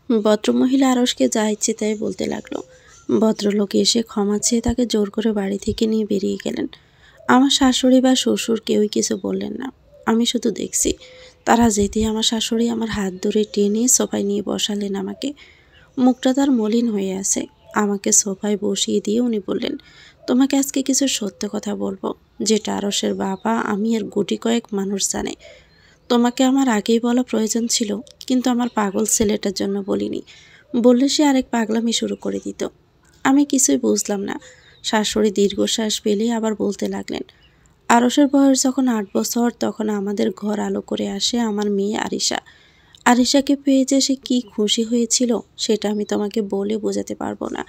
ভদ্রমহিলা আরশকে যা ইচ্ছে তাই বলতে লাগলো। ভদ্রলোক এসে ক্ষমা চেয়ে তাকে জোর করে বাড়ি থেকে নিয়ে বেরিয়ে গেলেন। আমার শাশুড়ি বা শ্বশুর কেউই কিছু বললেন না। আমি শুধু দেখছি। তারা যেতেই আমার শাশুড়ি আমার হাত ধরে টেনে সোফায় নিয়ে বসালেন আমাকে। মুখটা তার মলিন হয়ে আছে। আমাকে সোফায় বসিয়ে দিয়ে উনি বললেন, তোমাকে আজকে কিছু সত্য কথা বলবো, যেটা আরশের বাবা, আমি আর গুটি কয়েক মানুষ জানে। তোমাকে আমার আগেই বলা প্রয়োজন ছিল, কিন্তু আমার পাগল ছেলেটার জন্য বলিনি। বললে সে আরেক পাগলামি শুরু করে দিত। আমি কিছুই বুঝলাম না। শাশুড়ি দীর্ঘশ্বাস ফেলে আবার বলতে লাগলেন, আরশের বয়স যখন ৮ বছর, তখন আমাদের ঘর আলো করে আসে আমার মেয়ে আরিশা। আরিশাকে পেয়ে যে সে কি খুশি হয়েছিল, সেটা আমি তোমাকে বলে বোঝাতে পারবো না।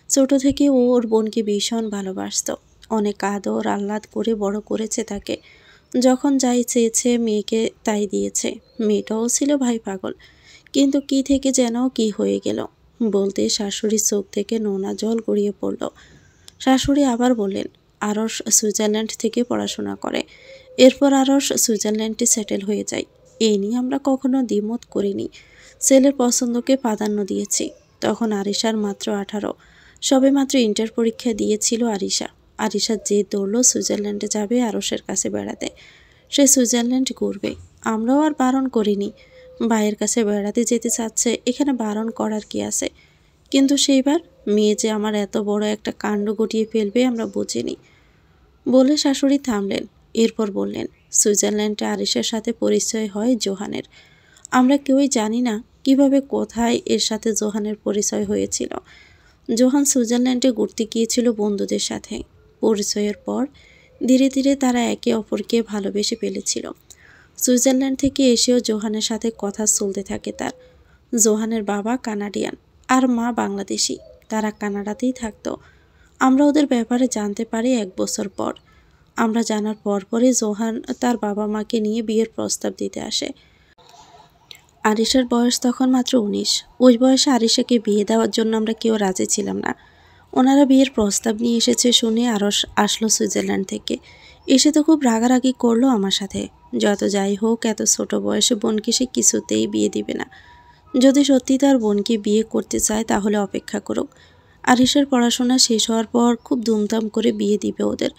ছোট থেকে ও ওর বোনকে ভীষণ ভালোবাসত। অনেক আদর আহ্লাদ করে বড় করেছে তাকে। যখন যাই চেয়েছে মেয়েকে তাই দিয়েছে। মেয়েটাও ছিল ভাই পাগল। কিন্তু কি থেকে যেন কি হয়ে গেল। বলতে শাশুড়ির চোখ থেকে নোনা জল গড়িয়ে পড়ল। শাশুড়ি আবার বললেন, আরশ সুইজারল্যান্ড থেকে পড়াশোনা করে। এরপর আরশ সুইজারল্যান্ডে সেটেল হয়ে যায়। এই নিয়ে আমরা কখনো দ্বিমত করিনি। ছেলের পছন্দকে প্রাধান্য দিয়েছি। তখন আরিশার মাত্র 18। সবে মাত্র ইন্টার পরীক্ষা দিয়েছিল আরিশা। আরিশার জেদ ধরল সুইজারল্যান্ডে যাবে আরশের কাছে বেড়াতে। সে সুইজারল্যান্ড ঘুরবে। আমরাও আর বারণ করিনি। ভাইয়ের কাছে বেড়াতে যেতে চাচ্ছে, এখানে বারণ করার কি আছে? কিন্তু সেইবার মেয়ে যে আমার এত বড় একটা কাণ্ড ঘটিয়ে ফেলবে আমরা বুঝিনি। বলে শাশুড়ি থামলেন। এরপর বললেন, সুইজারল্যান্ডে আরিশার সাথে পরিচয় হয় জোহানের। আমরা কেউই জানি না কিভাবে কোথায় এর সাথে জোহানের পরিচয় হয়েছিল। জোহান সুইজারল্যান্ডে ঘুরতে গিয়েছিল বন্ধুদের সাথে। পরিচয়ের পর ধীরে ধীরে তারা একে অপরকে ভালোবেসে ফেলেছিল। সুইজারল্যান্ড থেকে এসেও জোহানের সাথে কথা চলতে থাকে তার। জোহানের বাবা কানাডিয়ান আর মা বাংলাদেশি। তারা কানাডাতেই থাকতো। আমরা ওদের ব্যাপারে জানতে পারি 1 বছর পর। আমরা জানার পরপরই জোহান তার বাবা মাকে নিয়ে বিয়ের প্রস্তাব দিতে আসে। আরিশার বয়স তখন মাত্র 19। ওই বয়সে আরিশাকে বিয়ে দেওয়ার জন্য আমরা কেউ রাজি ছিলাম না। ওনারা বিয়ের প্রস্তাব নিয়ে এসেছে শুনে আরশ আসলো সুইজারল্যান্ড থেকে। এসে তো খুব রাগারাগি করলো আমার সাথে। যত যাই হোক, এত ছোট বয়সে বোনকে সে কিছুতেই বিয়ে দিবে না। যদি সত্যি তার বোনকে বিয়ে করতে চায় তাহলে অপেক্ষা করুক। আরিশার পড়াশোনা শেষ হওয়ার পর খুব ধুমধাম করে বিয়ে দিবে ওদের।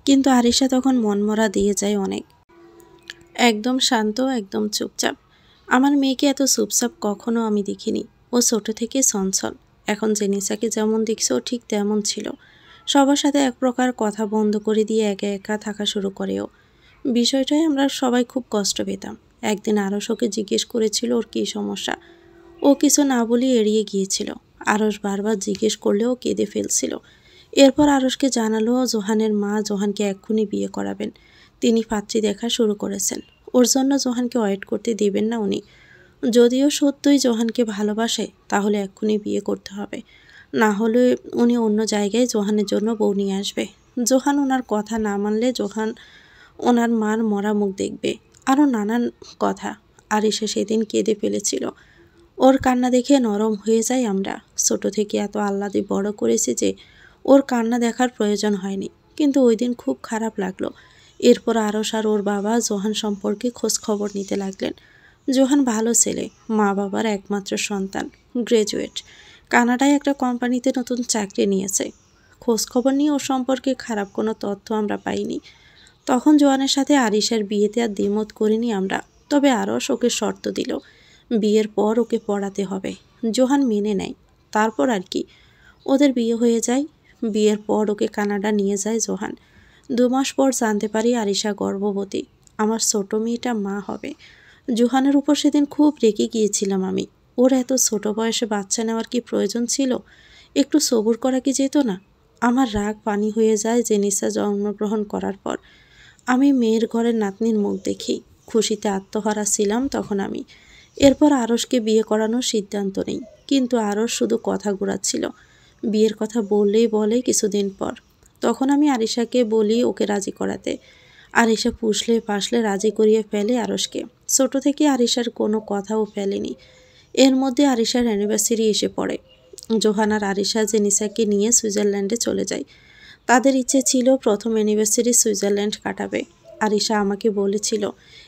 কিন্তু আরিশা তখন মনমরা দিয়ে যায় অনেক। একদম শান্ত, একদম চুপচাপ। আমার মেয়েকে এত চুপচাপ কখনো আমি দেখিনি। ও ছোট থেকে চঞ্চল। এখন জেনিসাকে যেমন দেখছো ঠিক তেমন ছিল। সবার সাথে এক প্রকার কথা বন্ধ করে দিয়ে একা একা থাকা শুরু করে ও। বিষয়টায় আমরা সবাই খুব কষ্ট পেতাম। একদিন আরশ ওকে জিজ্ঞেস করেছিল ওর কী সমস্যা। ও কিছু না বলে এড়িয়ে গিয়েছিল। আরশ বারবার জিজ্ঞেস করলেও কেঁদে ফেলছিল। এরপর আরশকে জানালো জোহানের মা জোহানকে এক্ষুনি বিয়ে করাবেন। তিনি পাত্রী দেখা শুরু করেছেন। ওর জন্য জোহানকে ওয়েট করতে দিবেন না উনি। যদিও সত্যই জোহানকে ভালোবাসে তাহলে এক্ষুনি বিয়ে করতে হবে। না হলে উনি অন্য জায়গায় জোহানের জন্য বউ নিয়ে আসবে। জোহান ওনার কথা না মানলে জোহান ওনার মার মরা মুখ দেখবে। আরও নানান কথা। আরিশা সেদিন কেঁদে ফেলেছিল। ওর কান্না দেখে নরম হয়ে যাই আমরা। ছোট থেকে এত আহ্লাদে বড় করেছি যে ওর কান্না দেখার প্রয়োজন হয়নি। কিন্তু ওই দিন খুব খারাপ লাগলো। এরপর আরশ আর ওর বাবা জোহান সম্পর্কে খোঁজ খবর নিতে লাগলেন। জোহান ভালো ছেলে, মা বাবার একমাত্র সন্তান, গ্র্যাজুয়েট। কানাডায় একটা কোম্পানিতে নতুন চাকরি নিয়েছে। খোঁজ খবর নিয়ে ওর সম্পর্কে খারাপ কোনো তথ্য আমরা পাইনি। তখন জোহানের সাথে আরিশার বিয়েতে আর দ্বিমত করিনি আমরা। তবে আরশ ওকে শর্ত দিল, বিয়ের পর ওকে পড়াতে হবে। জোহান মেনে নেয়। তারপর আর কি, ওদের বিয়ে হয়ে যায়। বিয়ের পর ওকে কানাডা নিয়ে যায় জোহান। 2 মাস পর জানতে পারি আরিশা গর্ভবতী। আমার ছোট মেয়েটা মা হবে। জোহানের উপর সেদিন খুব রেগে গিয়েছিলাম আমি। ওর এত ছোট বয়সে বাচ্চা নেওয়ার কি প্রয়োজন ছিল? একটু সবুর করা কি যেত না? আমার রাগ পানি হয়ে যায় জেনিসা জন্মগ্রহণ করার পর। আমি মেয়ের ঘরের নাতনির মুখ দেখি। খুশিতে আত্মহারা ছিলাম তখন আমি। এরপর আরশকে বিয়ে করানোর সিদ্ধান্ত নেই। কিন্তু আরশ শুধু কথা ঘোরাচ্ছিল। বিয়ের কথা বললেই বলে কিছুদিন পর। তখন আমি আরিশাকে বলি ওকে রাজি করাতে। আরিশা পুষলে পাশলে রাজি করিয়ে ফেলে আরশকে। ছোট থেকে আরিশার কোনো কথাও ফেলেনি। এর মধ্যে আরিশার অ্যানিভার্সারি এসে পড়ে। জোহান আর আরিশা জেনিসাকে নিয়ে সুইজারল্যান্ডে চলে যায়। তাদের ইচ্ছে ছিল প্রথম অ্যানিভার্সারি সুইজারল্যান্ড কাটাবে। আরিশা আমাকে বলেছিল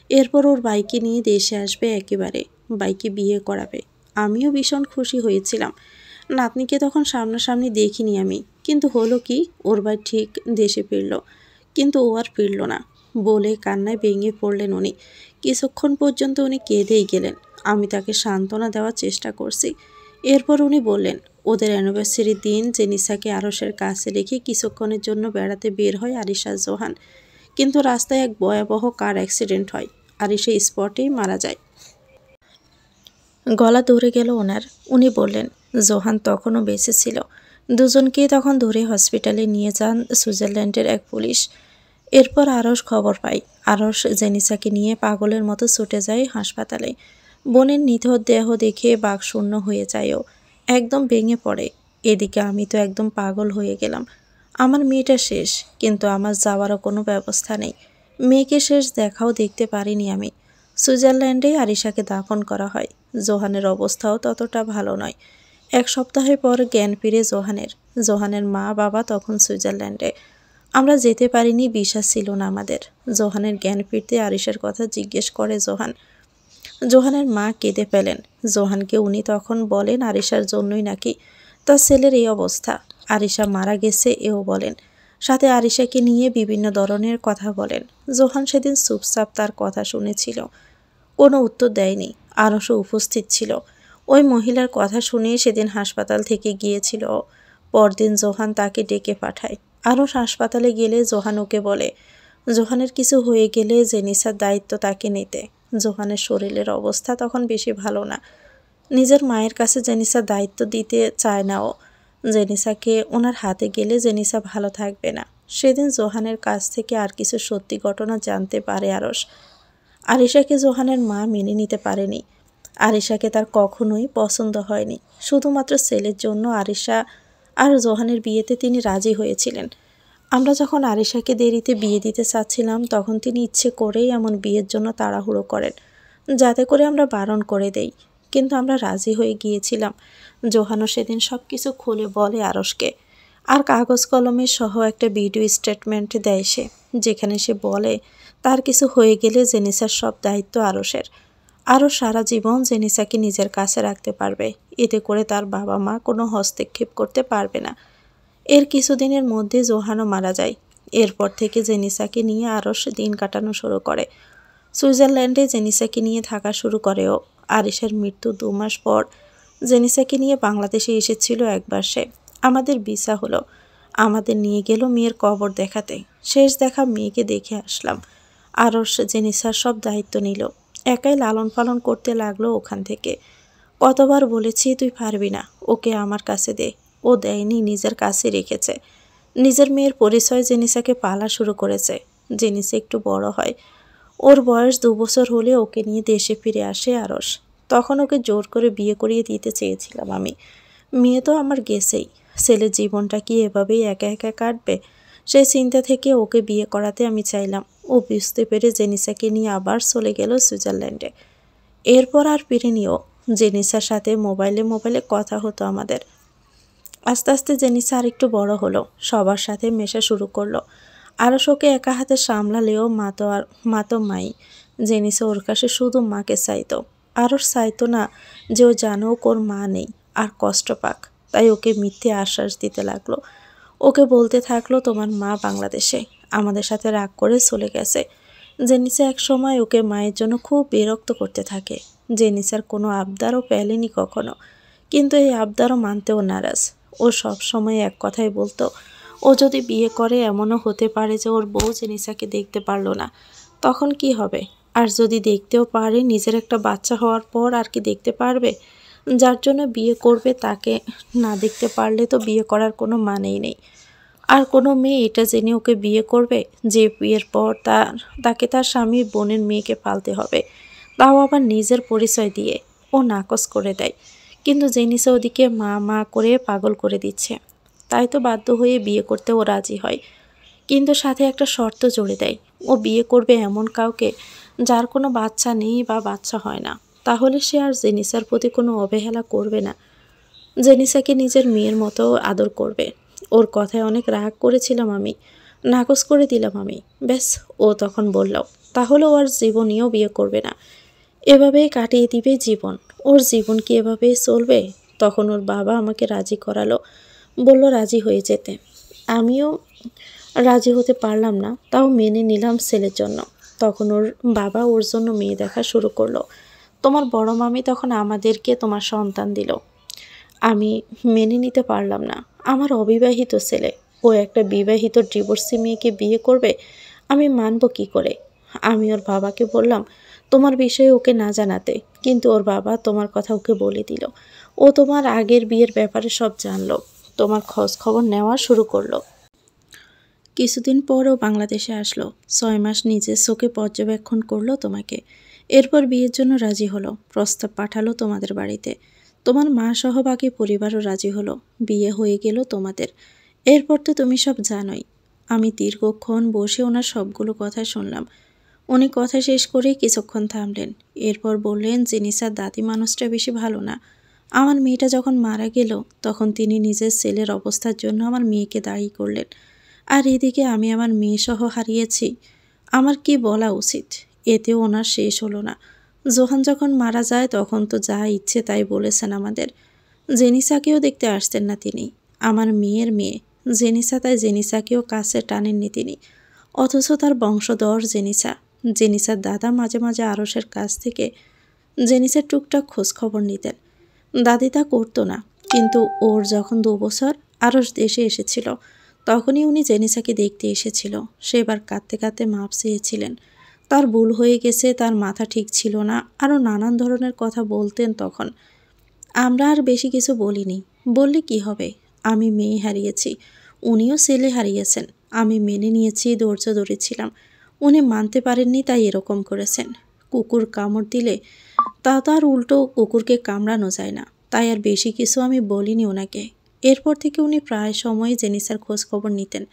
এরপর ওর বাইকে নিয়ে দেশে আসবে একেবারে। বাইকে বিয়ে করাবে। আমিও ভীষণ খুশি হয়েছিলাম। নাতনিকে তখন সামনাসামনি দেখিনি আমি, কিন্তু হলো কি, ওর ভাই ঠিক দেশে ফিরল, কিন্তু ও আর ফিরল না বলে কান্নায় ভেঙে পড়লেন উনি। কিছুক্ষণ পর্যন্ত উনি কেঁদেই গেলেন। আমি তাকে সান্ত্বনা দেওয়ার চেষ্টা করছি। এরপর উনি বললেন, ওদের অ্যানিভার্সারির দিন জেনিসাকে আরশের কাছে রেখে কিছুক্ষণের জন্য বেড়াতে বের হয় আরিশা জোহান, কিন্তু রাস্তায় এক ভয়াবহ কার অ্যাক্সিডেন্ট হয়। আরিশা স্পটেই মারা যায়। গলা ধরে গেল ওনার। উনি বললেন, জোহান তখনও বেঁচে ছিল। দুজনকেই তখন ধরে হসপিটালে নিয়ে যান সুইজারল্যান্ডের এক পুলিশ। এরপর আরশ খবর পাই। আরশ জেনিসাকে নিয়ে পাগলের মতো ছুটে যায় হাসপাতালে। বোনের নিথর দেহ দেখে বাকশূন্য হয়ে যায়ও, একদম ভেঙে পড়ে। এদিকে আমি তো একদম পাগল হয়ে গেলাম। আমার মেয়েটা শেষ, কিন্তু আমার যাওয়ারও কোনো ব্যবস্থা নেই। মেয়েকে শেষ দেখাও দেখতে পারিনি আমি। সুইজারল্যান্ডে আরিশাকে দাফন করা হয়। জোহানের অবস্থাও ততটা ভালো নয়। এক সপ্তাহের পর জ্ঞান ফিরে জোহানের। জোহানের মা বাবা তখন সুইজারল্যান্ডে। আমরা যেতে পারিনি, বিশ্বাস ছিল না আমাদের। জোহানের জ্ঞান ফিরতে আরিশার কথা জিজ্ঞেস করে জোহান। জোহানের মা কেঁদে ফেলেন। জোহানকে উনি তখন বলেন আরিশার জন্যই নাকি তার ছেলের এই অবস্থা। আরিশা মারা গেছে এও বলেন, সাথে আরিশাকে নিয়ে বিভিন্ন ধরনের কথা বলেন। জোহান সেদিন চুপচাপ তার কথা শুনেছিল, কোনো উত্তর দেয়নি। আরশও উপস্থিত ছিল। ওই মহিলার কথা শুনে সেদিন হাসপাতাল থেকে গিয়েছিল। পরদিন জোহান তাকে ডেকে পাঠায়। আরশ হাসপাতালে গেলে জোহান ওকে বলে জোহানের কিছু হয়ে গেলে জেনিসার দায়িত্ব তাকে নিতে। জোহানের শরীরের অবস্থা তখন বেশি ভালো না। নিজের মায়ের কাছে জেনিসার দায়িত্ব দিতে চায় না ও। জেনিসাকে ওনার হাতে গেলে জেনিসা ভালো থাকবে না। সেদিন জোহানের কাছ থেকে আর কিছু সত্যি ঘটনা জানতে পারে আরশ। আরিশাকে জোহানের মা মেনে নিতে পারেনি। আরিশাকে তার কখনোই পছন্দ হয়নি। শুধুমাত্র ছেলের জন্য আরিশা আর জোহানের বিয়েতে তিনি রাজি হয়েছিলেন। আমরা যখন আরিশাকে দেরিতে বিয়ে দিতে চাচ্ছিলাম, তখন তিনি ইচ্ছে করেই এমন বিয়ের জন্য তাড়াহুড়ো করেন, যাতে করে আমরা বারণ করে দেই। কিন্তু আমরা রাজি হয়ে গিয়েছিলাম। জোহানও সেদিন সব কিছু খুলে বলে আরশকে। আর কাগজ কলমে সহ একটা ভিডিও স্টেটমেন্ট দেয় সে, যেখানে সে বলে তার কিছু হয়ে গেলে জেনিসার সব দায়িত্ব আরশের। আরও সারা জীবন জেনিসাকে নিজের কাছে রাখতে পারবে। এতে করে তার বাবা মা কোনো হস্তক্ষেপ করতে পারবে না। এর কিছুদিনের মধ্যে জোহানও মারা যায়। এরপর থেকে জেনিসাকে নিয়ে আরশ দিন কাটানো শুরু করে। সুইজারল্যান্ডে জেনিসাকে নিয়ে থাকা শুরু করেও। আরিশার মৃত্যু 2 মাস পর জেনিসাকে নিয়ে বাংলাদেশে এসেছিল একবার সে। আমাদের ভিসা হলো। আমাদের নিয়ে গেল মেয়ের কবর দেখাতে। শেষ দেখা মেয়েকে দেখে আসলাম। আরশ জেনিসার সব দায়িত্ব নিল। একাই লালন পালন করতে লাগলো ওখান থেকে। কতবার বলেছি তুই পারবি না, ওকে আমার কাছে দে। ও দেয়নি, নিজের কাছে রেখেছে। নিজের মেয়ের পরিচয় জেনিসাকে পালা শুরু করেছে। জেনিসা একটু বড় হয়। ওর বয়স 2 বছর হলে ওকে নিয়ে দেশে ফিরে আসে আরশ। তখন ওকে জোর করে বিয়ে করিয়ে দিতে চেয়েছিলাম আমি। মেয়ে তো আমার গেছেই, ছেলের জীবনটা কি এভাবেই একা একা কাটবে? সেই চিন্তা থেকে ওকে বিয়ে করাতে আমি চাইলাম। ও বুঝতে পেরে জেনিসাকে নিয়ে আবার চলে গেল সুইজারল্যান্ডে। এরপর আর ফিরিনি ও। জেনিসার সাথে মোবাইলে কথা হতো আমাদের। আস্তে আস্তে জেনিসা আর একটু বড় হলো, সবার সাথে মেশা শুরু করলো। আরশ ওকে একা হাতে সামলালেও মা তো মাই। জেনিসা ওর কাছে শুধু মাকে চাইতো। আরশ চাইতো না যে ও জানো ওর মা নেই আর কষ্ট পাক। তাই ওকে মিথ্যে আশ্বাস দিতে লাগলো। ওকে বলতে থাকলো তোমার মা বাংলাদেশে, আমাদের সাথে রাগ করে চলে গেছে। জেনিসা এক সময় ওকে মায়ের জন্য খুব বিরক্ত করতে থাকে। জেনিসার কোনো আবদারও পেলেনি কখনো, কিন্তু এই আবদারও মানতেও নারাজ। ও সব সময় এক কথাই বলতো, ও যদি বিয়ে করে এমনও হতে পারে যে ওর বউ জেনিসাকে দেখতে পারলো না, তখন কি হবে? আর যদি দেখতেও পারে, নিজের একটা বাচ্চা হওয়ার পর আর কি দেখতে পারবে? যার জন্য বিয়ে করবে তাকে না দেখতে পারলে তো বিয়ে করার কোনো মানেই নেই। আর কোনো মেয়ে এটা জেনে ওকে বিয়ে করবে যে বিয়ের পর তাকে তার স্বামীর বোনের মেয়েকে পালতে হবে, তাও আবার নিজের পরিচয় দিয়ে? ও নাকচ করে দেয়। কিন্তু জেনিসা ওদিকে মা মা করে পাগল করে দিচ্ছে। তাই তো বাধ্য হয়ে বিয়ে করতে ও রাজি হয়, কিন্তু সাথে একটা শর্ত জুড়ে দেয়। ও বিয়ে করবে এমন কাউকে যার কোনো বাচ্চা নেই বা বাচ্চা হয় না। তাহলে সে আর জেনিসার প্রতি কোনো অবহেলা করবে না, জেনিসাকে নিজের মেয়ের মতো আদর করবে। ওর কথায় অনেক রাগ করেছিলাম আমি, নাকচ করে দিলাম আমি। ব্যাস, ও তখন বলল তাহলে ও আর জীবনেও বিয়ে করবে না, এভাবেই কাটিয়ে দিবে জীবন। ওর জীবন কি এভাবেই চলবে? তখন ওর বাবা আমাকে রাজি করালো, বলল রাজি হয়ে যেতে। আমিও রাজি হতে পারলাম না, তাও মেনে নিলাম ছেলের জন্য। তখন ওর বাবা ওর জন্য মেয়ে দেখা শুরু করলো। তোমার বড় মামি তখন আমাদেরকে তোমার সন্তান দিল। আমি মেনে নিতে পারলাম না। আমার অবিবাহিত ছেলে, ও একটা বিবাহিত ডিভোর্সি মেয়েকে বিয়ে করবে, আমি মানব কি করে? আমি ওর বাবাকে বললাম তোমার বিষয়ে ওকে না জানাতে, কিন্তু ওর বাবা তোমার কথা ওকে বলে দিল। ও তোমার আগের বিয়ের ব্যাপারে সব জানলো, তোমার খোঁজ খবর নেওয়া শুরু করলো। কিছুদিন পরও বাংলাদেশে আসলো, 6 মাস নিজের চোখে পর্যবেক্ষণ করলো তোমাকে। এরপর বিয়ের জন্য রাজি হলো, প্রস্তাব পাঠালো তোমাদের বাড়িতে। তোমার মা সহ বাকি পরিবারও রাজি হলো, বিয়ে হয়ে গেল তোমাদের। এরপর তো তুমি সব জানোই। আমি দীর্ঘক্ষণ বসে ওনার সবগুলো কথা শুনলাম। উনি কথা শেষ করে কিছুক্ষণ থামলেন, এরপর বললেন জেনিসার দাদি মানুষটা বেশি ভালো না। আমার মেয়েটা যখন মারা গেল তখন তিনি নিজের ছেলের অবস্থার জন্য আমার মেয়েকে দায়ী করলেন। আর এদিকে আমি আমার মেয়েসহ হারিয়েছি। আমার কি বলা উচিত? এতেও ওনার শেষ হলো না। জোহান যখন মারা যায় তখন তো যা ইচ্ছে তাই বলেছেন আমাদের। জেনিসাকেও দেখতে আসতেন না তিনি, আমার মেয়ের মেয়ে জেনিসা, তাই জেনিসাকেও কাছে টানেননি তিনি। অথচ তার বংশধর জেনিসা। জেনিসার দাদা মাঝে মাঝে আরসের কাছ থেকে জেনিসের টুকটাক খোঁজ খবর নিতেন। দাদি তা করতো না, কিন্তু ওর যখন 2 বছর আরস দেশে এসেছিল তখনই উনি জেনিসাকে দেখতে এসেছিল। সে এবার কাঁদতে কাঁদতে মাপ চেয়েছিলেন। তার ভুল হয়ে গেছে, তার মাথা ঠিক ছিল না, আরও নানান ধরনের কথা বলতেন তখন। আমরা আর বেশি কিছু বলিনি। বললে কি হবে? আমি মেয়ে হারিয়েছি, উনিও ছেলে হারিয়েছেন। আমি মেনে নিয়েছি, ধৈর্য ধরেছিলাম। উনি মানতে পারেননি, তাই এরকম করেছেন। কুকুর কামড় দিলে তা তো আর উল্টো কুকুরকে কামড়ানো যায় না, তাই আর বেশি কিছু আমি বলিনি ওনাকে। এরপর থেকে উনি প্রায় সময় জেনিসার খোঁজ খবর নিতেন।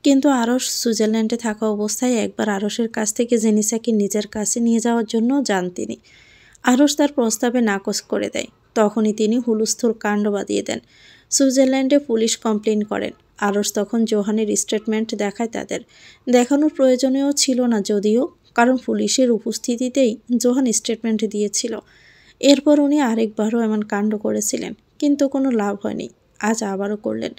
কিন্তু আরস সুইজারল্যান্ডে থাকা অবস্থায় একবার আরসের কাছ থেকে জেনিসাকে নিজের কাছে নিয়ে যাওয়ার জন্য যান তিনি। আরস তার প্রস্তাবে নাকচ করে দেয়। তখনই তিনি হুলস্থুল কাণ্ড বাঁধিয়ে দেন। সুইজারল্যান্ডে পুলিশ কমপ্লেন করেন। আরস তখন জোহানের স্টেটমেন্ট দেখায় তাদের। দেখানোর প্রয়োজনীয় ছিল না যদিও, কারণ পুলিশের উপস্থিতিতেই জোহান স্টেটমেন্ট দিয়েছিল। এরপর উনি আরেকবারও এমন কাণ্ড করেছিলেন, কিন্তু কোনো লাভ হয়নি। আজ আবারও করলেন।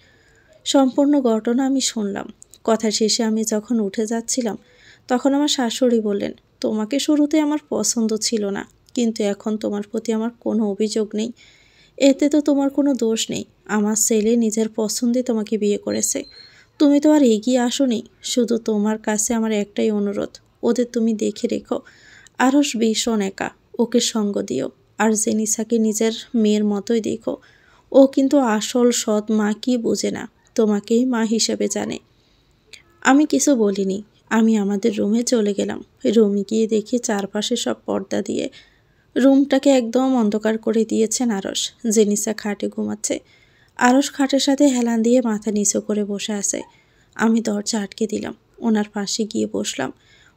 সম্পূর্ণ ঘটনা আমি শুনলাম। কথা শেষে আমি যখন উঠে যাচ্ছিলাম তখন আমার শাশুড়ি বললেন, তোমাকে শুরুতে আমার পছন্দ ছিল না, কিন্তু এখন তোমার প্রতি আমার কোনো অভিযোগ নেই। এতে তো তোমার কোনো দোষ নেই। আমার ছেলে নিজের পছন্দে তোমাকে বিয়ে করেছে। তুমি তো আর এগিয়ে আসোনি। শুধু তোমার কাছে আমার একটাই অনুরোধ, ওদের তুমি দেখে রেখো। আরস ভীষণ একা, ওকে সঙ্গ দিও। আর জেনিসাকে নিজের মেয়ের মতোই দেখো। ও কিন্তু আসল সৎ মা কি বোঝে না, তোমাকেই মা হিসেবে জানে। আমি কিছু বলিনি। আমি আমাদের রুমে চলে গেলাম। রুমে গিয়ে দেখি চারপাশে সব পর্দা দিয়ে। রুমটাকে একদম অন্ধকার করে দিয়েছেন আরস। জেনিসা খাটে ঘুমাচ্ছে। আরস খাটের সাথে হেলান দিয়ে মাথা নিচু করে বসে আছে। আমি দরজা আটকে দিলাম, ওনার পাশে গিয়ে বসলাম।